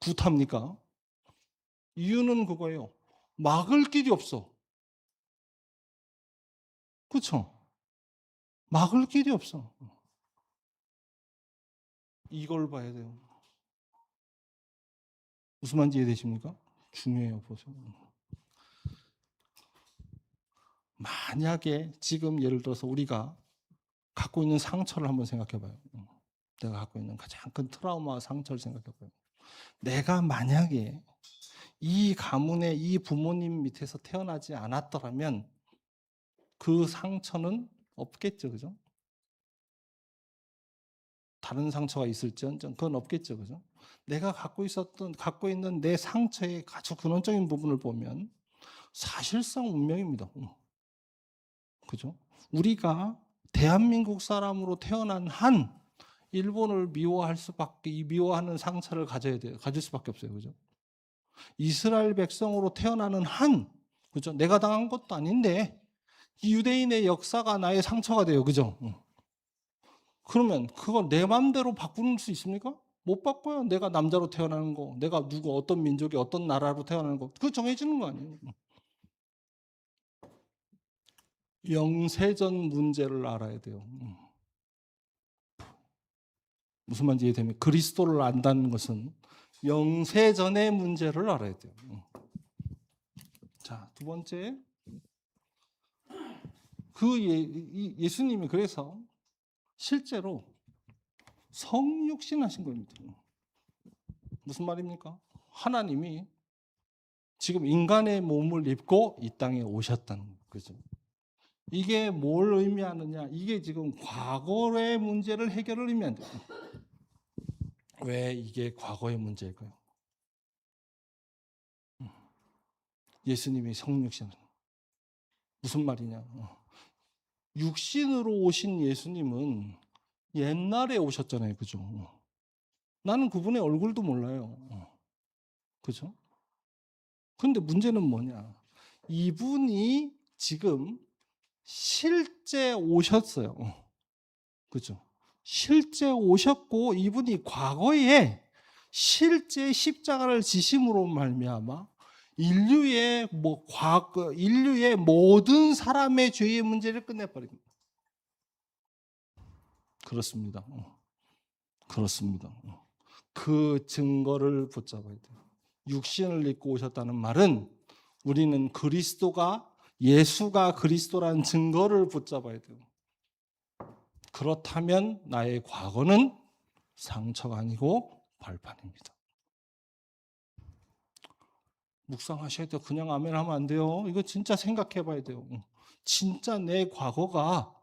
굿합니까? 이유는 그거예요. 막을 길이 없어. 그렇죠? 막을 길이 없어. 이걸 봐야 돼요. 무슨 말인지 이해되십니까? 중요해요. 보세요. 만약에 지금 예를 들어서 우리가 갖고 있는 상처를 한번 생각해 봐요. 내가 갖고 있는 가장 큰 트라우마 상처를 생각해 봐요. 내가 만약에 이 가문의 이 부모님 밑에서 태어나지 않았더라면 그 상처는 없겠죠, 그죠? 다른 상처가 있을지언정 그건 없겠죠, 그죠? 내가 갖고 있는 내 상처의 아주 근원적인 부분을 보면 사실상 운명입니다. 그죠? 우리가 대한민국 사람으로 태어난 한 일본을 미워하는 상처를 가져야 돼요. 가질 수밖에 없어요. 그죠? 이스라엘 백성으로 태어나는 한, 그죠? 내가 당한 것도 아닌데, 유대인의 역사가 나의 상처가 돼요. 그죠? 그러면 그걸 내 맘대로 바꾸는 수 있습니까? 못 바꿔요. 내가 남자로 태어나는 거, 내가 어떤 민족이 어떤 나라로 태어나는 거, 그거 정해지는 거 아니에요. 영세전 문제를 알아야 돼요. 무슨 말인지 이해되면 그리스도를 안다는 것은 영세전의 문제를 알아야 돼요. 자, 두 번째. 예수님이 그래서 실제로 성육신하신 겁니다. 무슨 말입니까? 하나님이 지금 인간의 몸을 입고 이 땅에 오셨다는 거죠. 이게 뭘 의미하느냐? 이게 지금 과거의 문제를 해결을 의미한다. 왜 이게 과거의 문제일까요? 예수님이 성육신. 무슨 말이냐? 육신으로 오신 예수님은 옛날에 오셨잖아요. 그죠? 나는 그분의 얼굴도 몰라요. 그죠? 근데 문제는 뭐냐? 이분이 지금 실제 오셨어요. 그죠? 실제 오셨고 이분이 과거에 실제 십자가를 지심으로 말미암아 인류의 모든 사람의 죄의 문제를 끝내버립니다. 그렇습니다. 그렇습니다. 그 증거를 붙잡아야 돼요. 육신을 입고 오셨다는 말은 우리는 예수가 그리스도라는 증거를 붙잡아야 돼요. 그렇다면 나의 과거는 상처가 아니고 발판입니다. 묵상하셔야 돼요. 그냥 아멘 하면 안 돼요. 이거 진짜 생각해 봐야 돼요. 진짜 내 과거가,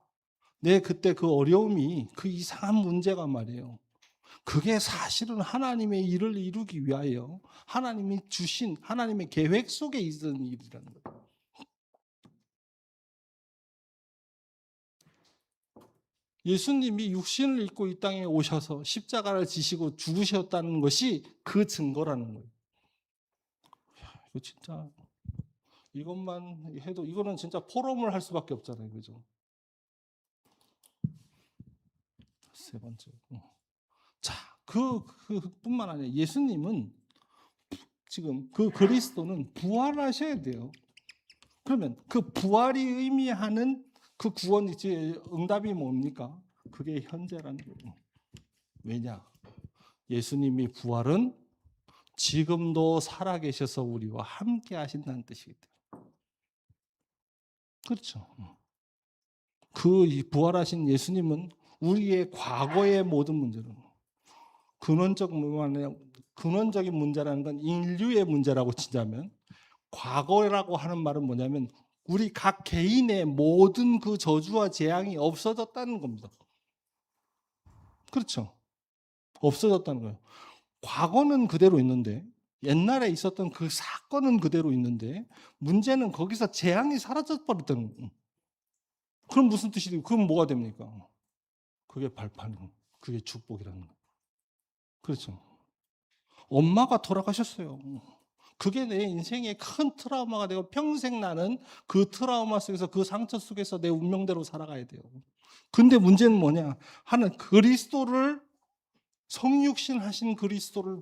내 그때 그 어려움이, 그 이상한 문제가 말이에요. 그게 사실은 하나님의 일을 이루기 위하여 하나님이 주신 하나님의 계획 속에 있는 일이라는 거예요. 예수님이 육신을 입고 이 땅에 오셔서 십자가를 지시고 죽으셨다는 것이 그 증거라는 거예요. 이거 진짜 이것만 해도 이거는 진짜 포럼을 할 수밖에 없잖아요. 그죠? 세 번째. 자, 그뿐만 아니라 예수님은 지금 그 그리스도는 부활하셔야 돼요. 그러면 그 부활이 의미하는 그 구원이 응답이 뭡니까? 그게 현재라는 거예요. 왜냐? 예수님이 부활은 지금도 살아계셔서 우리와 함께 하신다는 뜻이기 때문에. 그렇죠. 그 부활하신 예수님은 우리의 과거의 모든 문제는 근원적인 문제라는 건 인류의 문제라고 치자면 과거라고 하는 말은 뭐냐면 우리 각 개인의 모든 그 저주와 재앙이 없어졌다는 겁니다. 그렇죠. 없어졌다는 거예요. 과거는 그대로 있는데 옛날에 있었던 그 사건은 그대로 있는데 문제는 거기서 재앙이 사라져 버렸다는 거예요. 그럼 무슨 뜻이에요? 그럼 뭐가 됩니까? 그게 발판이고 그게 축복이라는 거예요. 그렇죠. 엄마가 돌아가셨어요. 그게 내 인생의 큰 트라우마가 되고 평생 나는 그 트라우마 속에서 그 상처 속에서 내 운명대로 살아가야 돼요. 근데 문제는 뭐냐? 하는 그리스도를 성육신 하신 그리스도를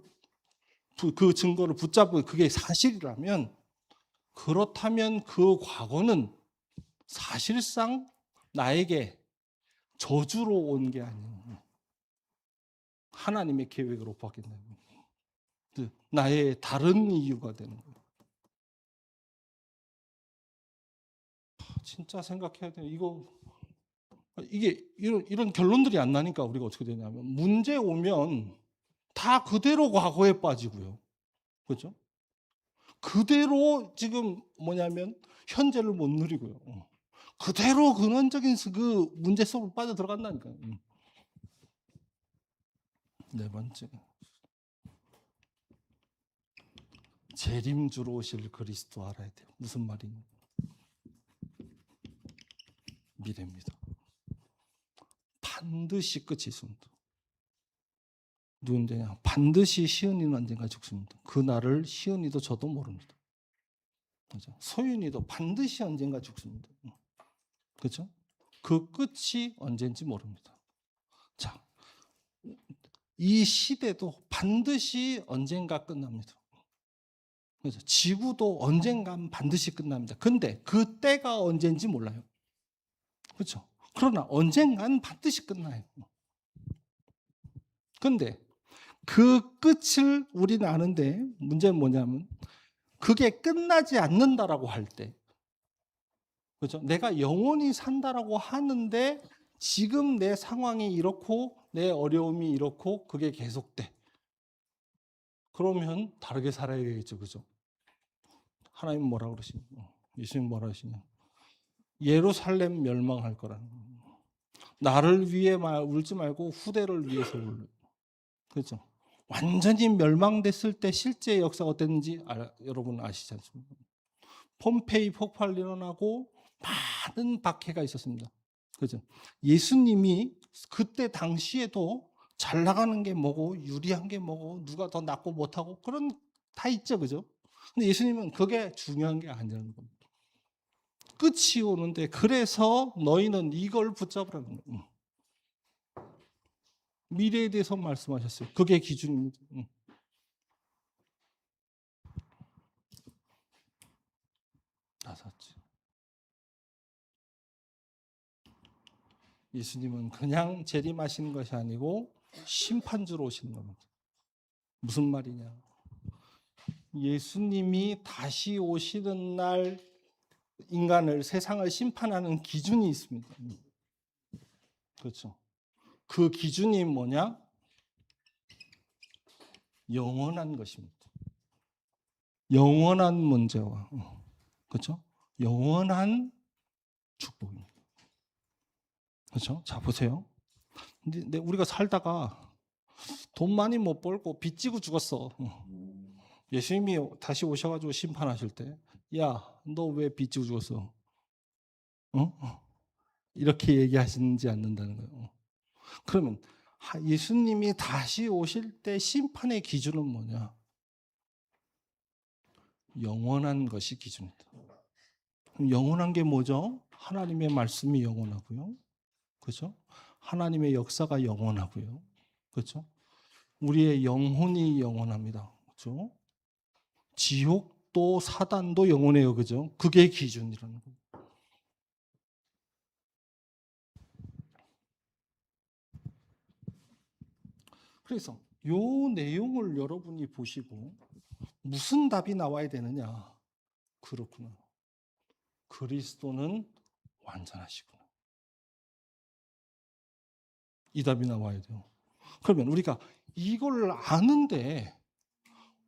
그 증거를 붙잡고 그게 사실이라면 그렇다면 그 과거는 사실상 나에게 저주로 온 게 아니에요. 하나님의 계획으로 바뀐다는 거예요. 나의 다른 이유가 되는 거예요. 진짜 생각해야 돼요. 이게 이런 결론들이 안 나니까 우리가 어떻게 되냐면 문제 오면 다 그대로 과거에 빠지고요. 그렇죠? 그대로 지금 뭐냐면 현재를 못 누리고요. 그대로 근원적인 그 문제 속으로 빠져 들어간다니까요. 네 번째, 재림주로 오실 그리스도 알아야 돼요. 무슨 말이냐? 미래입니다. 반드시 끝이 있습니다. 누군데냐? 반드시 시은이는 언젠가 죽습니다. 그 날을 시은이도 저도 모릅니다. 그렇죠? 소윤이도 반드시 언젠가 죽습니다. 그렇죠? 그 끝이 언제인지 모릅니다. 자, 이 시대도 반드시 언젠가 끝납니다. 그래서 지구도 언젠간 반드시 끝납니다. 근데 그 때가 언제인지 몰라요. 그렇죠? 그러나 언젠간 반드시 끝나요. 근데 그 끝을 우리는 아는데 문제는 뭐냐면 그게 끝나지 않는다라고 할 때, 그렇죠? 내가 영원히 산다라고 하는데 지금 내 상황이 이렇고 내 어려움이 이렇고 그게 계속돼. 그러면 다르게 살아야 되겠죠, 그죠? 하나님 뭐라 그러시냐? 예수님 뭐라 하시냐? 예루살렘 멸망할 거라는 거예요. 나를 위해 울지 말고 후대를 위해서 울래. 그렇죠? 완전히 멸망됐을 때 실제 역사가 어땠는지 여러분 아시지 않습니까? 폼페이 폭발 일어나고 많은 박해가 있었습니다. 그죠? 예수님이 그때 당시에도 잘 나가는 게 뭐고 유리한 게 뭐고 누가 더 낫고 못하고 그런 다 있죠, 그죠? 근데 예수님은 그게 중요한 게 아니라는 겁니다. 끝이 오는데 그래서 너희는 이걸 붙잡으라는 거예요. 미래에 대해서 말씀하셨어요. 그게 기준입니다. 나섰지. 예수님은 그냥 재림하시는 것이 아니고 심판주로 오시는 겁니다. 무슨 말이냐? 예수님이 다시 오시는 날 인간을, 세상을 심판하는 기준이 있습니다. 그렇죠. 그 기준이 뭐냐? 영원한 것입니다. 영원한 문제와, 그렇죠? 영원한 축복입니다. 그렇죠? 자, 보세요. 근데 우리가 살다가 돈 많이 못 벌고 빚 지고 죽었어. 예수님이 다시 오셔가지고 심판하실 때, 야, 너 왜 빚 지고 죽었어? 이렇게 얘기하시는지 않는다는 거예요. 그러면 예수님이 다시 오실 때 심판의 기준은 뭐냐? 영원한 것이 기준이다. 영원한 게 뭐죠? 하나님의 말씀이 영원하고요. 그렇죠? 하나님의 역사가 영원하고요. 그렇죠? 우리의 영혼이 영원합니다. 그렇죠? 지옥도 사단도 영원해요. 그죠? 그게 기준이라는 거예요. 그래서 요 내용을 여러분이 보시고 무슨 답이 나와야 되느냐? 그렇구나. 그리스도는 완전하시구나. 이 답이 나와야 돼요. 그러면 우리가 이걸 아는데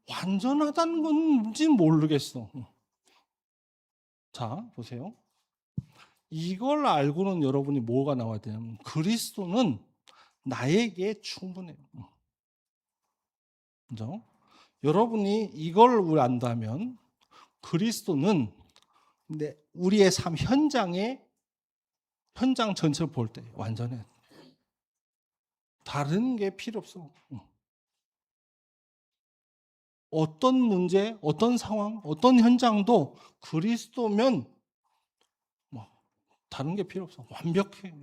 완전하다는 건지 모르겠어. 자, 보세요. 이걸 알고는 여러분이 뭐가 나와야 되냐면 그리스도는 나에게 충분해요. 그죠? 여러분이 이걸 안다면 그리스도는 우리의 삶 현장 전체를 볼 때 완전해. 다른 게 필요 없어. 어떤 문제, 어떤 상황, 어떤 현장도 그리스도면 뭐 다른 게 필요 없어. 완벽해.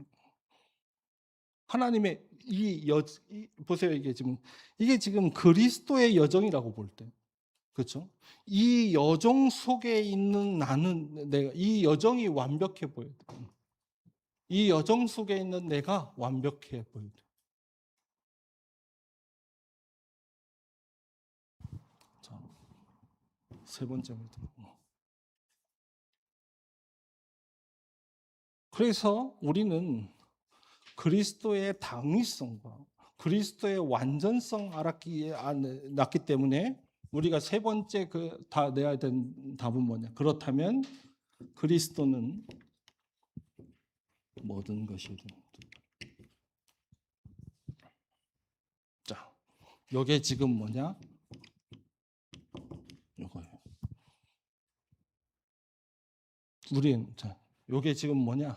하나님의 보세요. 이게 지금 그리스도의 여정이라고 볼 때. 그렇죠? 이 여정 속에 있는 나는, 내가 이 여정이 완벽해 보여요. 이 여정 속에 있는 내가 완벽해 보여요. 자, 세 번째입니다. 그래서 우리는 그리스도의 당위성과 그리스도의 완전성 알았기 때문에 우리가 세 번째 다 내야 된 답은 뭐냐? 그렇다면 그리스도는 모든 것이든. 자, 요게 지금 뭐냐? 요거예요. 우린 자, 요게 지금 뭐냐?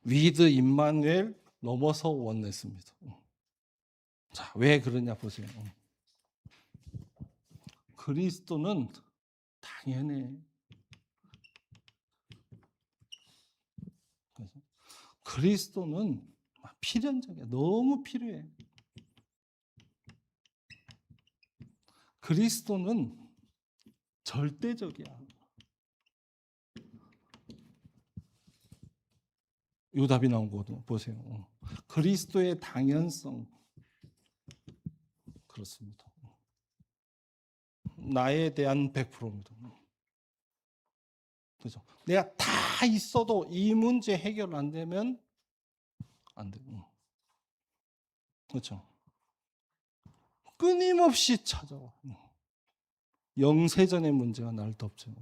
위드 임마누엘 넘어서 원냈습니다. 자, 왜 그러냐 보세요. 그리스도는 당연해. 그리스도는 필연적이야. 너무 필요해. 그리스도는 절대적이야. 요 답이 나온 거 보세요. 그리스도의 당연성. 그렇습니다. 나에 대한 100%입니다. 그죠? 내가 다 있어도 이 문제 해결 안 되면 안 돼. 그렇죠? 끊임없이 찾아와. 영세전의 문제가 날 덮죠.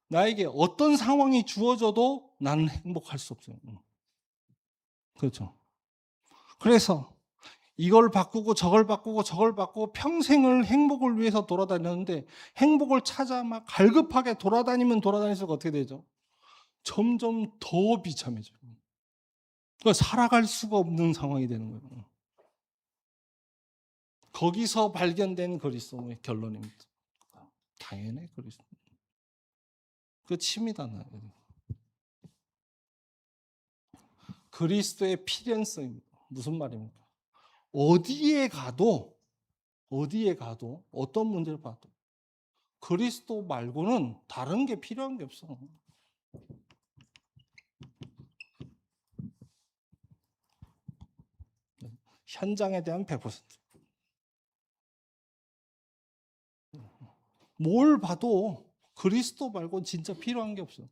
나에게 어떤 상황이 주어져도 나는 행복할 수 없어요. 그렇죠? 그래서 이걸 바꾸고 저걸 바꾸고 저걸 바꾸고 평생을 행복을 위해서 돌아다녔는데 행복을 찾아 막 갈급하게 돌아다니면 돌아다닐수록 어떻게 되죠? 점점 더 비참해져요. 그러니까 살아갈 수가 없는 상황이 되는 거예요. 거기서 발견된 그리스도의 결론입니다. 당연히 그리스도. 끝입니다. 그리스도의 필연성입니다. 무슨 말입니까? 어디에 가도 어떤 문제를 봐도 그리스도 말고는 다른 게 필요한 게 없어. 현장에 대한 100%. 뭘 봐도 그리스도 말고는 진짜 필요한 게 없어.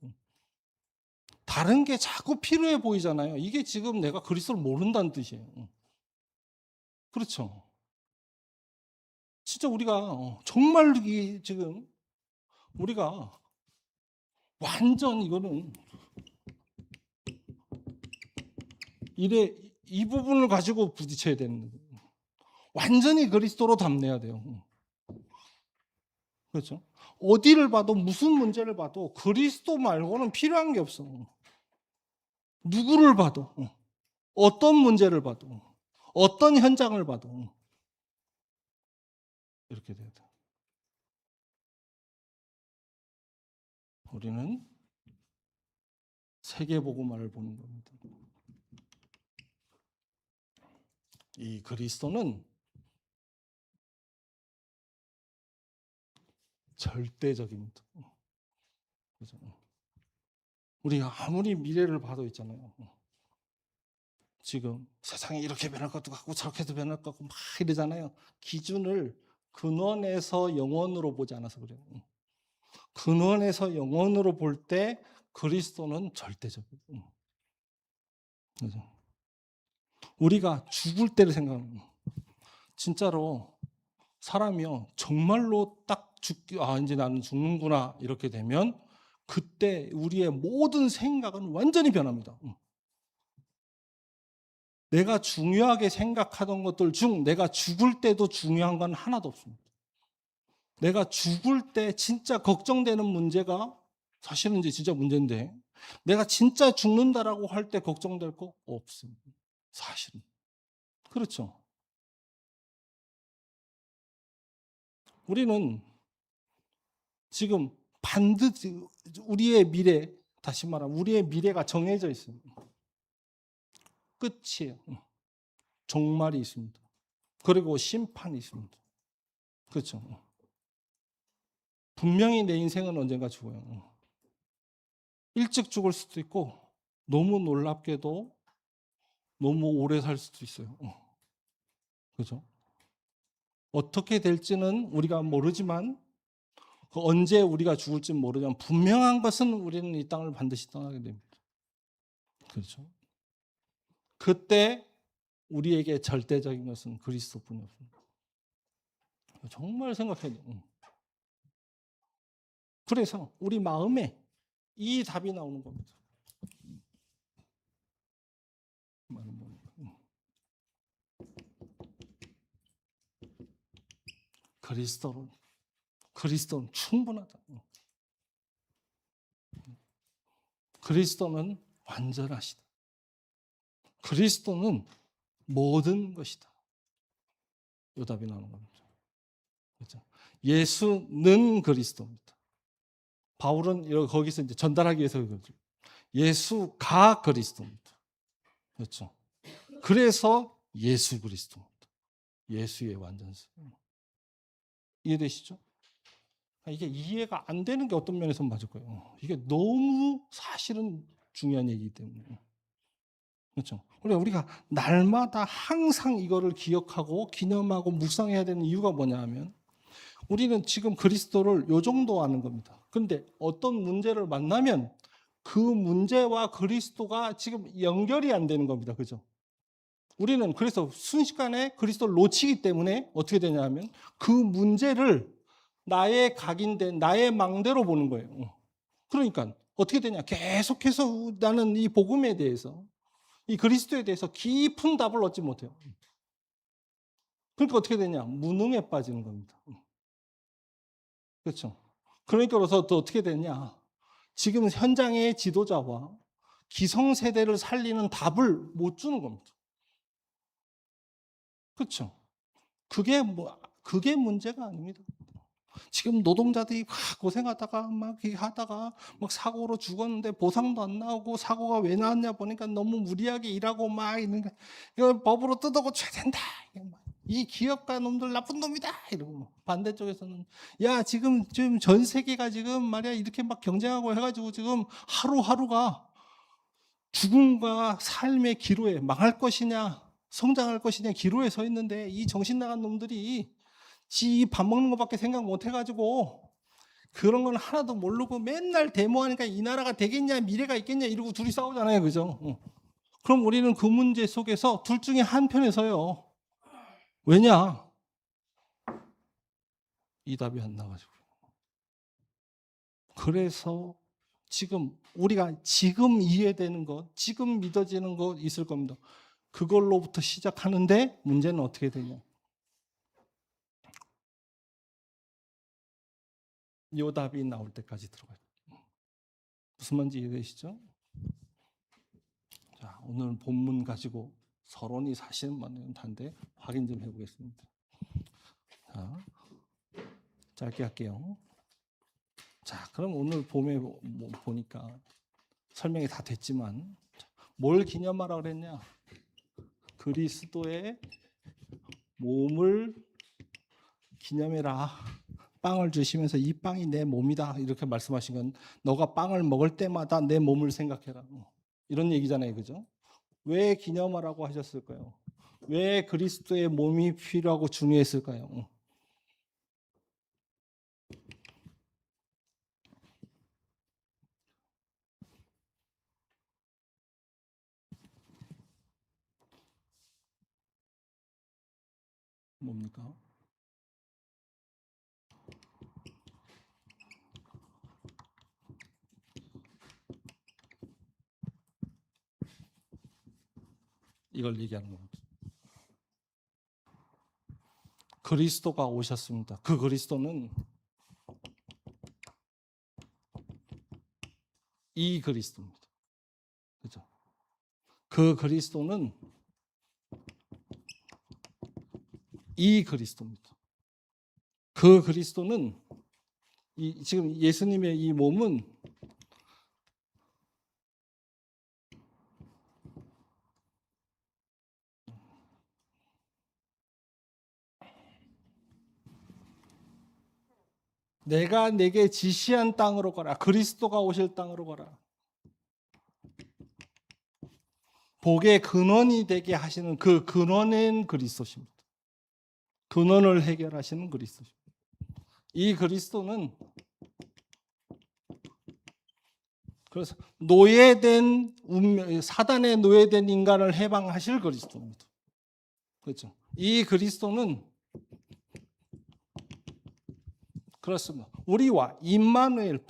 다른 게 자꾸 필요해 보이잖아요. 이게 지금 내가 그리스도를 모른다는 뜻이에요. 그렇죠. 진짜 우리가 정말 지금 우리가 완전 이거는 이 부분을 가지고 부딪혀야 되는 거예요. 완전히 그리스도로 담내야 돼요. 그렇죠? 어디를 봐도 무슨 문제를 봐도 그리스도 말고는 필요한 게 없어. 누구를 봐도 어떤 문제를 봐도 어떤 현장을 봐도 이렇게 돼야 돼. 우리는 세계복음화를 보는 겁니다. 이 그리스도는 절대적입니다. 그렇죠? 우리가 아무리 미래를 봐도 있잖아요. 지금 세상이 이렇게 변할 것도 같고 저렇게도 변할 것 같고 막 이러잖아요. 기준을 근원에서 영원으로 보지 않아서 그래요. 근원에서 영원으로 볼 때 그리스도는 절대적이에요. 그렇죠? 우리가 죽을 때를 생각하면 진짜로 사람이요 정말로 딱 이제 나는 죽는구나 이렇게 되면 그때 우리의 모든 생각은 완전히 변합니다. 내가 중요하게 생각하던 것들 중 내가 죽을 때도 중요한 건 하나도 없습니다. 내가 죽을 때 진짜 걱정되는 문제가 사실은 이제 진짜 문제인데 내가 진짜 죽는다라고 할 때 걱정될 거 없습니다. 사실은. 그렇죠. 우리는 지금 반드시 우리의 미래, 다시 말하면 우리의 미래가 정해져 있습니다. 끝이에요. 종말이 있습니다. 그리고 심판이 있습니다. 그렇죠. 분명히 내 인생은 언젠가 죽어요. 일찍 죽을 수도 있고 너무 놀랍게도 너무 오래 살 수도 있어요. 그렇죠? 어떻게 될지는 우리가 모르지만 언제 우리가 죽을지는 모르지만 분명한 것은 우리는 이 땅을 반드시 떠나게 됩니다. 그렇죠? 그때 우리에게 절대적인 것은 그리스도뿐이 없습니다. 정말 생각해야 돼요. 그래서 우리 마음에 이 답이 나오는 겁니다. 그리스도는 충분하다. 그리스도는 완전하시다. 그리스도는 모든 것이다. 이 답이 나오는 겁니다. 그렇죠? 예수는 그리스도입니다. 바울은 거기서 이제 전달하기 위해서 예수가 그리스도입니다. 그렇죠? 그래서 예수 그리스도입니다. 예수의 완전성. 이해되시죠? 이게 이해가 안 되는 게 어떤 면에서 맞을 거예요. 이게 너무 사실은 중요한 얘기이기 때문에. 그렇죠? 우리가 날마다 항상 이거를 기억하고 기념하고 묵상해야 되는 이유가 뭐냐 하면 우리는 지금 그리스도를 요 정도 아는 겁니다. 그런데 어떤 문제를 만나면 그 문제와 그리스도가 지금 연결이 안 되는 겁니다. 그죠? 우리는 그래서 순식간에 그리스도를 놓치기 때문에 어떻게 되냐 하면 그 문제를 나의 각인된 나의 망대로 보는 거예요. 그러니까 어떻게 되냐? 계속해서 나는 이 복음에 대해서 이 그리스도에 대해서 깊은 답을 얻지 못해요. 그러니까 어떻게 되냐? 무능에 빠지는 겁니다. 그렇죠? 그러니까 그래서 또 어떻게 되냐? 지금 현장의 지도자와 기성세대를 살리는 답을 못 주는 겁니다. 그렇죠? 그게 문제가 아닙니다. 지금 노동자들이 고생하다가 막 하다가 막 사고로 죽었는데 보상도 안 나오고 사고가 왜 나왔냐 보니까 너무 무리하게 일하고 막 있는 이거 법으로 뜯어고쳐야 된다. 이 기업가 놈들 나쁜 놈이다. 이러고 반대쪽에서는 야 지금 전 세계가 지금 말이야 이렇게 막 경쟁하고 해가지고 지금 하루하루가 죽음과 삶의 기로에 망할 것이냐 성장할 것이냐 기로에 서 있는데 이 정신 나간 놈들이 지 밥 먹는 것밖에 생각 못 해가지고 그런 건 하나도 모르고 맨날 데모하니까 이 나라가 되겠냐 미래가 있겠냐 이러고 둘이 싸우잖아요. 그죠? 그럼 우리는 그 문제 속에서 둘 중에 한 편에 서요. 왜냐? 이 답이 안 나가지고. 그래서 지금 우리가 지금 이해되는 것, 지금 믿어지는 것 있을 겁니다. 그걸로부터 시작하는데 문제는 어떻게 되냐? 요 답이 나올 때까지 들어가요. 무슨 말인지 이해되시죠? 자, 오늘 본문 가지고 서론이 사실은 단데 확인 좀 해보겠습니다. 자, 짧게 할게요. 자, 그럼 오늘 봄에 보니까 설명이 다 됐지만 뭘 기념하라 그랬냐? 그리스도의 몸을 기념해라. 빵을 주시면서 이 빵이 내 몸이다 이렇게 말씀하신 건 너가 빵을 먹을 때마다 내 몸을 생각해라 이런 얘기잖아요. 그죠? 왜 기념하라고 하셨을까요? 왜 그리스도의 몸이 필요하고 중요했을까요? 뭡니까? 이걸 얘기하는 겁니다. 그리스도가 오셨습니다. 그 그리스도는 이 그리스도입니다. 그죠? 그 그리스도는 이 그리스도입니다. 그 그리스도는 지금 예수님의 이 몸은 내가 내게 지시한 땅으로 가라. 그리스도가 오실 땅으로 가라. 복의 근원이 되게 하시는 그 근원인 그리스도십니다. 근원을 해결하시는 그리스도십니다. 이 그리스도는 그래서 노예된 사단에 노예된 인간을 해방하실 그리스도입니다. 그렇죠? 이 그리스도는 그렇습니다. 우리와 임마누엘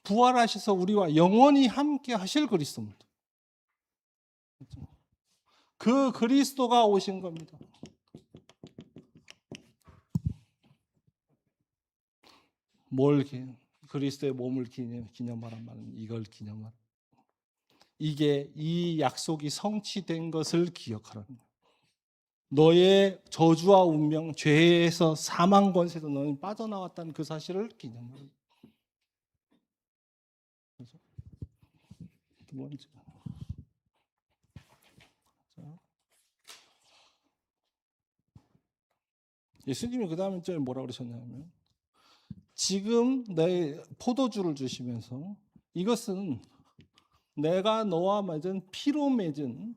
부활하셔서 우리와 영원히 함께 하실 그리스도입니다. 그 그리스도가 오신 겁니다. 뭘 그리스도의 몸을 기념하란 말은 이걸 기념하라. 이게 이 약속이 성취된 것을 기억하라는 거예요. 너의 저주와 운명, 죄에서 사망 권세에서 너는 빠져나왔다는 그 사실을 기념하는 거죠. 두 번째. 예수님이 그 다음에 뭐라 그러셨냐면 지금 내 포도주를 주시면서 이것은 내가 너와 맺은 피로 맺은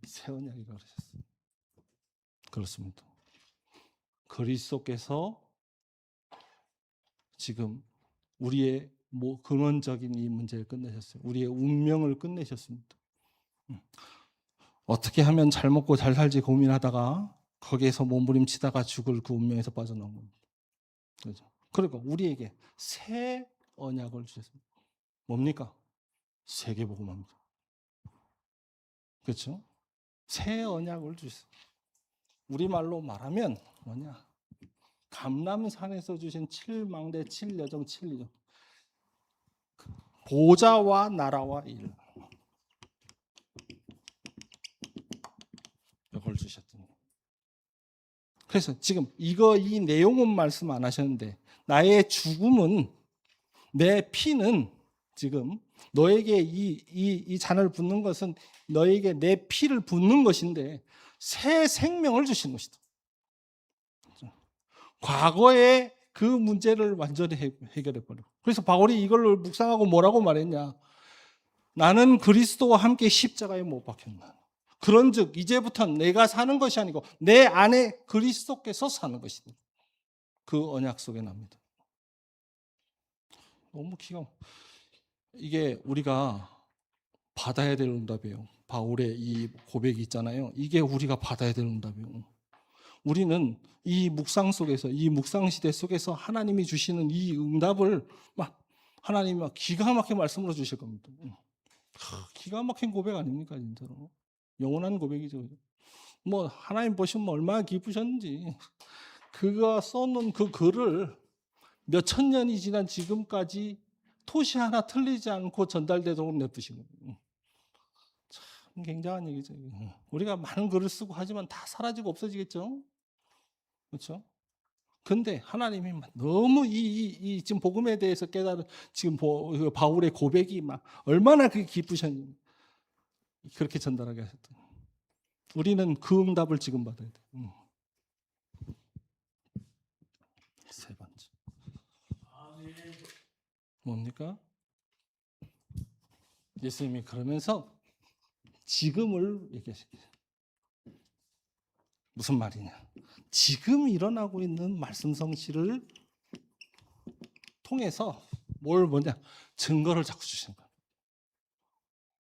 새 언약이라고 그러셨어요. 그렇습니다. 그리스도께서 지금 우리의 근원적인 이 문제를 끝내셨어요. 우리의 운명을 끝내셨습니다. 어떻게 하면 잘 먹고 잘 살지 고민하다가 거기에서 몸부림치다가 죽을 그 운명에서 빠져나온 겁니다. 그렇죠? 그리고 우리에게 새 언약을 주셨습니다. 뭡니까? 세계복음화입니다. 그렇죠? 새 언약을 주셨어요. 우리말로 말하면 뭐냐? 감람산에서 주신 7망대 7여정 7리정 보좌와 나라와 일 이걸 주셨던 거예요. 그래서 지금 이 내용은 말씀 안 하셨는데 나의 죽음은 내 피는 지금 너에게 이 잔을 붓는 것은 너에게 내 피를 붓는 것인데 새 생명을 주신 것이다. 과거의 그 문제를 완전히 해결해버려. 그래서 바울이 이걸 묵상하고 뭐라고 말했냐. 나는 그리스도와 함께 십자가에 못 박혔나. 그런즉 이제부터는 내가 사는 것이 아니고 내 안에 그리스도께서 사는 것이다. 그 언약 속에 납니다. 너무 이게 우리가 받아야 될 응답이에요. 바울의 이 고백이 있잖아요. 이게 우리가 받아야 될 응답이에요. 우리는 이 묵상 속에서 이 묵상 시대 속에서 하나님이 주시는 이 응답을 하나님이 기가 막힌 말씀으로 주실 겁니다. 기가 막힌 고백 아닙니까 진짜로? 영원한 고백이죠. 하나님 보시면 얼마나 기쁘셨는지 그가 써놓은 그 글을 몇천 년이 지난 지금까지 토시 하나 틀리지 않고 전달되도록 내두신 거예요. 참 굉장한 얘기죠. 우리가 많은 글을 쓰고 하지만 다 사라지고 없어지겠죠. 그렇죠? 근데 하나님이 너무 이 지금 복음에 대해서 깨달은 지금 바울의 고백이 얼마나 그게 기쁘셨는지 그렇게 전달하게 하셨던. 우리는 그 응답을 지금 받아야 돼. 세 번째. 뭡니까? 예수님이 그러면서 지금을 얘기하시죠. 무슨 말이냐? 지금 일어나고 있는 말씀 성취를 통해서 증거를 자꾸 주시는 거예요.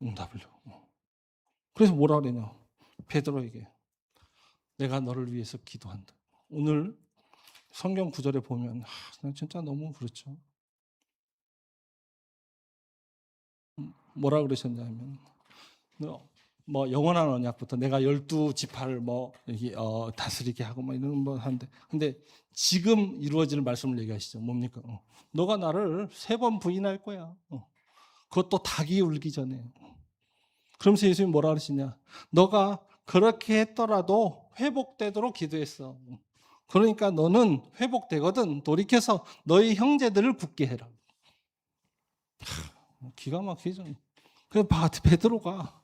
응답을요. 그래서 뭐라 그러냐? 베드로에게 내가 너를 위해서 기도한다. 오늘 성경 구절에 보면 진짜 너무 그렇죠. 뭐라 그러셨냐면 영원한 언약부터 내가 12지파를 다스리게 하고 이런 하는데 근데 지금 이루어질 말씀을 얘기하시죠. 뭡니까? 너가 나를 3번 부인할 거야. 그것도 닭이 울기 전에. 그러면서 예수님이 뭐라 그러시냐? 너가 그렇게 했더라도 회복되도록 기도했어. 그러니까 너는 회복되거든. 돌이켜서 너희 형제들을 굳게 해라. 기가 막히죠. 그래서 베드로가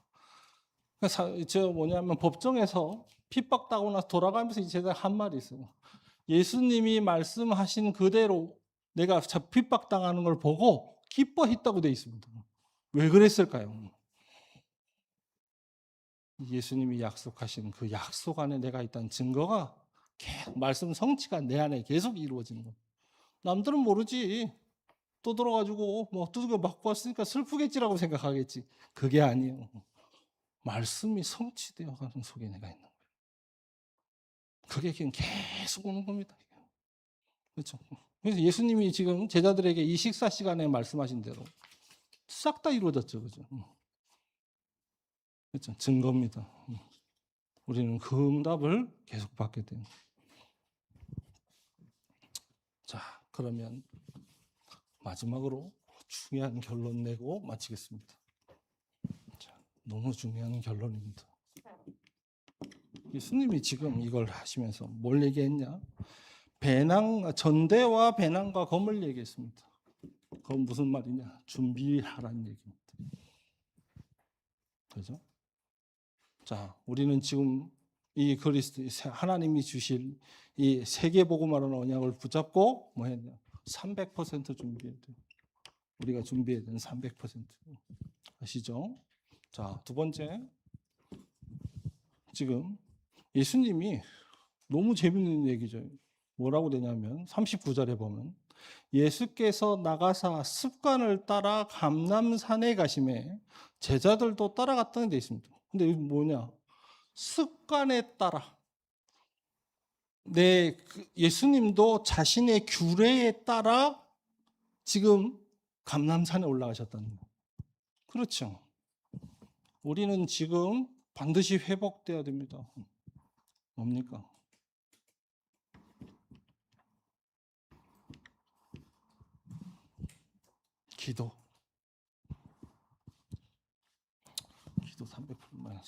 법정에서 핍박당하고 나서 돌아가면서 이제 한 말이 있어요. 예수님이 말씀하신 그대로 내가 핍박당하는 걸 보고 기뻐했다고 되어 있습니다. 왜 그랬을까요? 예수님이 약속하신 그 약속 안에 내가 있다는 증거가 말씀 성취가 내 안에 계속 이루어지는 거예요. 남들은 모르지. 또 들어가지고 두들겨 맞고 왔으니까 슬프겠지라고 생각하겠지. 그게 아니에요. 말씀이 성취되어 가는 속에 내가 있는 거예요. 그게 지금 계속 오는 겁니다. 그렇죠. 그래서 예수님이 지금 제자들에게 이 식사 시간에 말씀하신 대로 싹 다 이루어졌죠. 그죠. 그렇죠. 증거입니다. 우리는 그 응답을 계속 받게 돼요. 자, 그러면 마지막으로 중요한 결론 내고 마치겠습니다. 자, 너무 중요한 결론입니다. 예수님이 지금 이걸 하시면서 뭘 얘기했냐? 전대와 배낭과 검을 얘기했습니다. 그건 무슨 말이냐? 준비하라는 얘기입니다. 그죠? 자, 우리는 지금 이 그리스도 하나님이 주실 이 세계복음화라는 언약을 붙잡고 뭐 했냐? 300% 준비해야 돼요. 우리가 준비해야 되는 300% 아시죠? 자, 두 번째, 지금 예수님이 너무 재밌는 얘기죠. 뭐라고 되냐면 39절에 보면 예수께서 나가사 습관을 따라 감람산에 가심에 제자들도 따라갔다는 데 있습니다. 근데 이게 뭐냐? 습관에 따라. 예수님도 자신의 규례에 따라 지금 감람산에 올라가셨다는 거예요. 그렇죠. 우리는 지금 반드시 회복돼야 됩니다. 뭡니까? 기도 300%만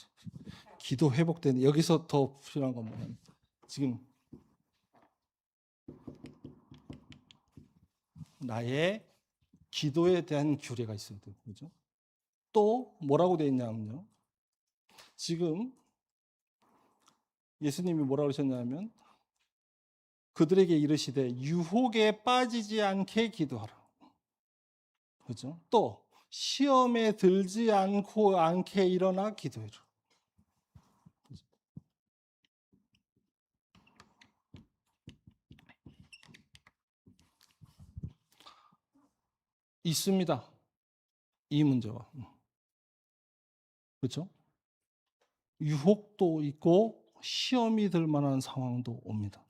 기도 회복되는. 여기서 더 필요한 건 뭐냐면 지금 나의 기도에 대한 규례가 있어야 돼요. 그죠? 또 뭐라고 되어 있냐면요. 지금 예수님이 뭐라고 하셨냐면 그들에게 이르시되 유혹에 빠지지 않게 기도하라. 그죠? 또 시험에 들지 않게 일어나 기도해라. 있습니다. 이 문제가. 그렇죠? 유혹도 있고 시험이 들 만한 상황도 옵니다.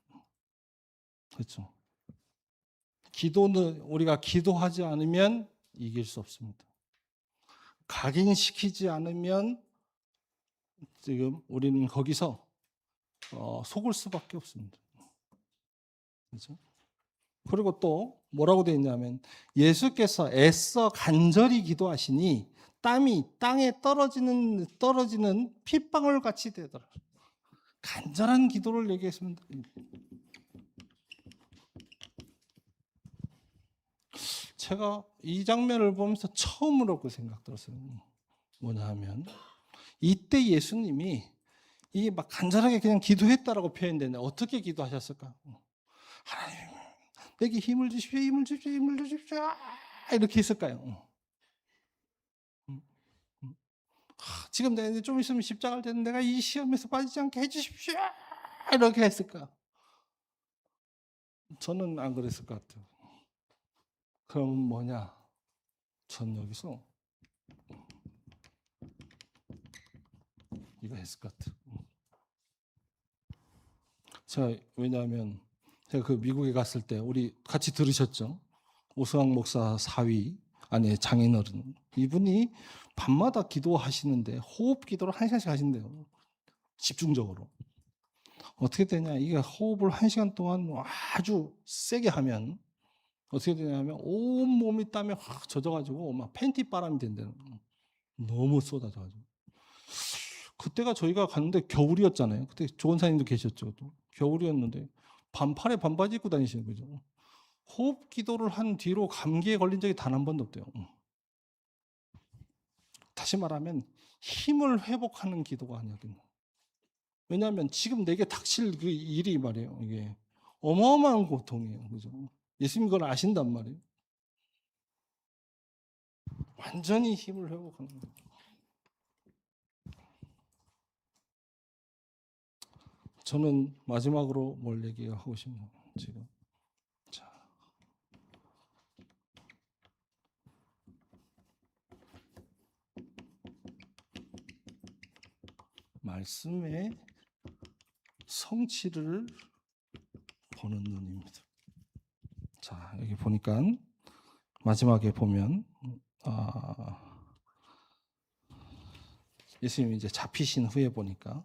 그렇죠? 기도는 우리가 기도하지 않으면 이길 수 없습니다. 각인시키지 않으면 지금 우리는 거기서 속을 수밖에 없습니다. 그렇죠? 그리고 또 뭐라고 되어 있냐면 예수께서 애써 간절히 기도하시니 땀이 땅에 떨어지는 핏방울 같이 되더라. 간절한 기도를 얘기했습니다. 제가 이 장면을 보면서 처음으로 그 생각 들었어요. 뭐냐 하면 이때 예수님이 이 막 간절하게 그냥 기도했다라고 표현되는데 어떻게 기도하셨을까? 하나님, 내게 힘을 주십시오, 힘을 주십시오, 힘을 주십시오. 이렇게 했을까요? 지금 내가 좀 있으면 십자가를 되는 내가 이 시험에서 빠지지 않게 해주십시오. 이렇게 했을까? 저는 안 그랬을 것 같아요. 그럼 뭐냐? 전 여기서 이거 했을 것 같아요. 왜냐하면 제가 그 미국에 갔을 때 우리 같이 들으셨죠? 오수왕 목사 사위 아니 장인어른 이분이 밤마다 기도하시는데 호흡 기도를 1시간씩 하신대요. 집중적으로. 어떻게 되냐? 이게 호흡을 1시간 동안 아주 세게 하면 어떻게 되냐면 온 몸이 땀에 확 젖어가지고 막 팬티 바람이 된대요. 너무 쏟아져가지고. 그때가 저희가 갔는데 겨울이었잖아요. 그때 조원사님도 계셨죠. 또. 겨울이었는데 반팔에 반바지 입고 다니시는 거죠. 호흡 기도를 한 뒤로 감기에 걸린 적이 단 한 번도 없대요. 다시 말하면 힘을 회복하는 기도가 아니야. 왜냐하면 지금 내게 닥칠 그 일이 말이에요. 이게 어마어마한 고통이에요. 그죠? 예수님 그걸 아신단 말이에요. 완전히 힘을 회복하는 거예요. 저는 마지막으로 뭘 얘기하고 싶나요? 지금. 자. 말씀에 성취를 보는 눈입니다. 자, 여기 보니까 마지막에 보면 예수님이 이제 잡히신 후에 보니까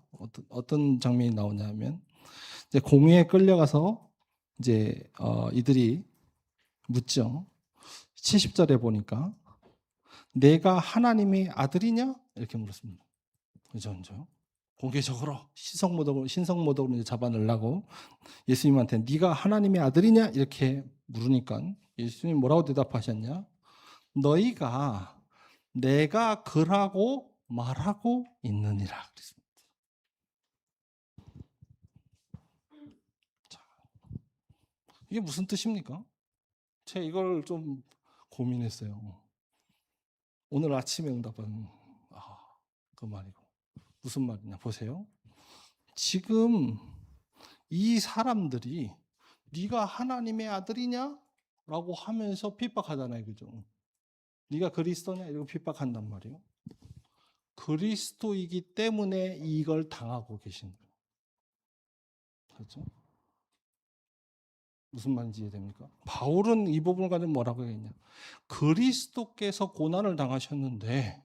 어떤 장면이 나오냐면 이제 공회에 끌려가서 이제 이들이 묻죠. 70절에 보니까 내가 하나님의 아들이냐 이렇게 물었습니다. 그죠? 공개적으로 신성모독으로 이제 잡아내려고 예수님한테 네가 하나님의 아들이냐 이렇게 물으니까 예수님 뭐라고 대답하셨냐? 너희가 내가 그라고 말하고 있느니라 그랬습니다. 자, 이게 무슨 뜻입니까? 제가 이걸 좀 고민했어요. 오늘 아침에 응답은 그 말이고 무슨 말이냐 보세요. 지금 이 사람들이 네가 하나님의 아들이냐? 라고 하면서 핍박하잖아요. 그죠? 네가 그리스도냐? 이러고 핍박한단 말이에요. 그리스도이기 때문에 이걸 당하고 계신 거예요. 그렇죠? 무슨 말인지 이해됩니까? 바울은 이 부분을 가지고 뭐라고 했냐? 그리스도께서 고난을 당하셨는데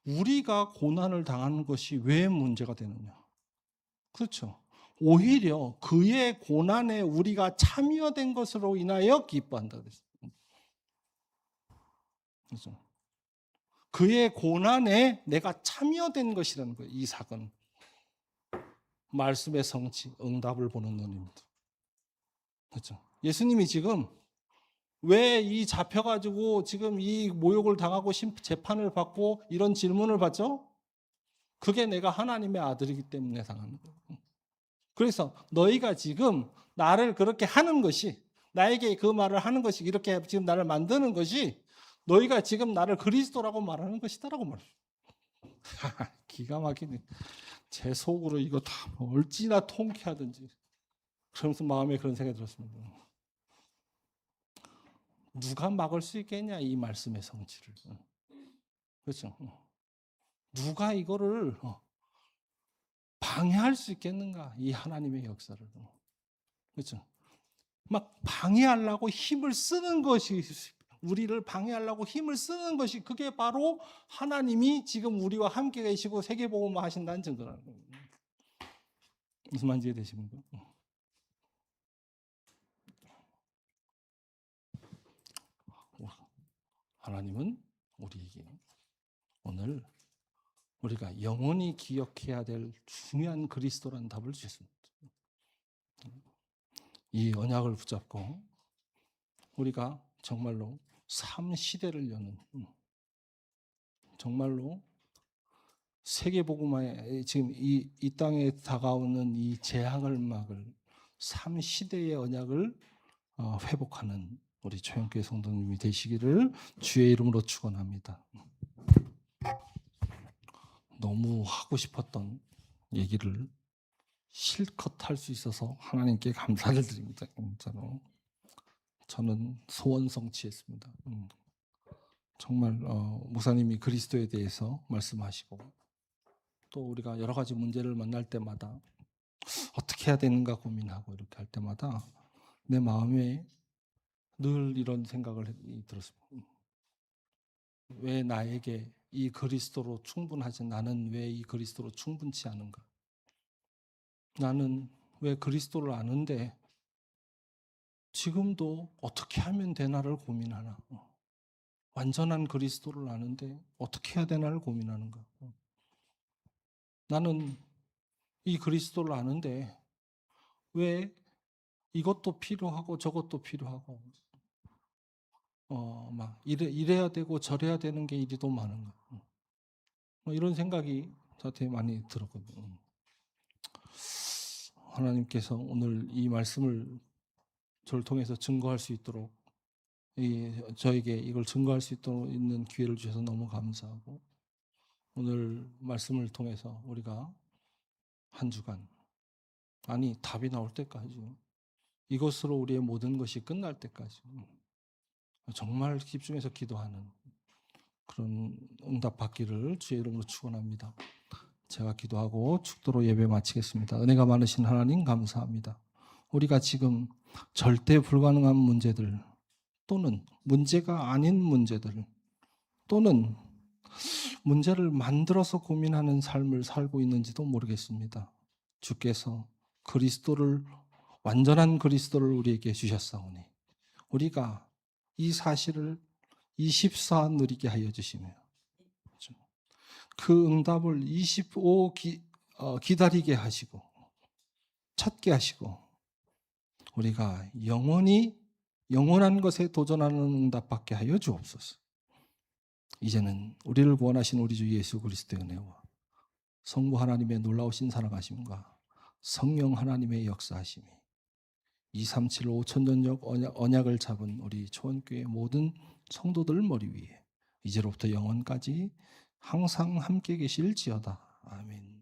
우리가 고난을 당하는 것이 왜 문제가 되느냐? 그렇죠. 오히려 그의 고난에 우리가 참여된 것으로 인하여 기뻐한다 그랬어요. 그렇죠. 그의 고난에 내가 참여된 것이라는 거예요. 이 사건. 말씀의 성취, 응답을 보는 눈입니다. 그렇죠. 예수님이 지금 왜 이 잡혀가지고 지금 이 모욕을 당하고 재판을 받고 이런 질문을 받죠? 그게 내가 하나님의 아들이기 때문에 당하는 거예요. 그래서 너희가 지금 나를 그렇게 하는 것이, 나에게 그 말을 하는 것이, 이렇게 지금 나를 만드는 것이 너희가 지금 나를 그리스도라고 말하는 것이다라고 말해요. 기가 막히네. 제 속으로 이거 다 얼찌나 통쾌하든지 그러면서 마음에 그런 생각이 들었습니다. 누가 막을 수 있겠냐 이 말씀의 성취를. 그렇죠. 누가 이거를 방해할 수 있겠는가 이 하나님의 역사를. 그렇죠. 막 방해하려고 힘을 쓰는 것이, 우리를 방해하려고 힘을 쓰는 것이 그게 바로 하나님이 지금 우리와 함께 계시고 세계복음화 하신다는 증거라는 거예요. 무슨 말인지 이해되십니까? 하나님은 우리에게 오늘 우리가 영원히 기억해야 될 중요한 그리스도라는 답을 주셨습니다. 이 언약을 붙잡고 우리가 정말로 삶 시대를 여는, 정말로 세계복음화에 지금 이 땅에 다가오는 이 재앙을 막을 삶 시대의 언약을 회복하는 우리 초영교회 성도님이 되시기를 주의 이름으로 축원합니다. 너무 하고 싶었던 얘기를 실컷 할 수 있어서 하나님께 감사를 드립니다. 진짜로 저는 소원 성취했습니다. 정말 목사님이 그리스도에 대해서 말씀하시고 또 우리가 여러 가지 문제를 만날 때마다 어떻게 해야 되는가 고민하고 이렇게 할 때마다 내 마음에 늘 이런 생각을 들었습니다. 왜 나에게 이 그리스도로 충분하지, 나는 왜 이 그리스도로 충분치 않은가? 나는 왜 그리스도를 아는데 지금도 어떻게 하면 되나를 고민하나? 완전한 그리스도를 아는데 어떻게 해야 되나를 고민하는가? 나는 이 그리스도를 아는데 왜 이것도 필요하고 저것도 필요하고 막 이래야 되고 저래야 되는 게 이리도 많은가? 이런 생각이 저한테 많이 들었거든요. 하나님께서 오늘 이 말씀을 저를 통해서 증거할 수 있도록 저에게 이걸 증거할 수 있도록 있는 기회를 주셔서 너무 감사하고 오늘 말씀을 통해서 우리가 한 주간 답이 나올 때까지 이것으로 우리의 모든 것이 끝날 때까지 정말 집중해서 기도하는 그런 응답 받기를 주의 이름으로 축원합니다. 제가 기도하고 축도로 예배 마치겠습니다. 은혜가 많으신 하나님 감사합니다. 우리가 지금 절대 불가능한 문제들 또는 문제가 아닌 문제들 또는 문제를 만들어서 고민하는 삶을 살고 있는지도 모르겠습니다. 주께서 그리스도를 완전한 그리스도를 우리에게 주셨사오니 우리가 이 사실을 24 누리게 하여 주시며 그 응답을 25 기다리게 하시고 찾게 하시고 우리가 영원한 것에 도전하는 응답받게 하여 주옵소서. 이제는 우리를 구원하신 우리 주 예수 그리스도의 은혜와 성부 하나님의 놀라우신 사랑하심과 성령 하나님의 역사하심이 237 5천년적 언약을 잡은 우리 초원교회 모든 성도들 머리 위에 이제로부터 영원까지 항상 함께 계실지어다. 아멘.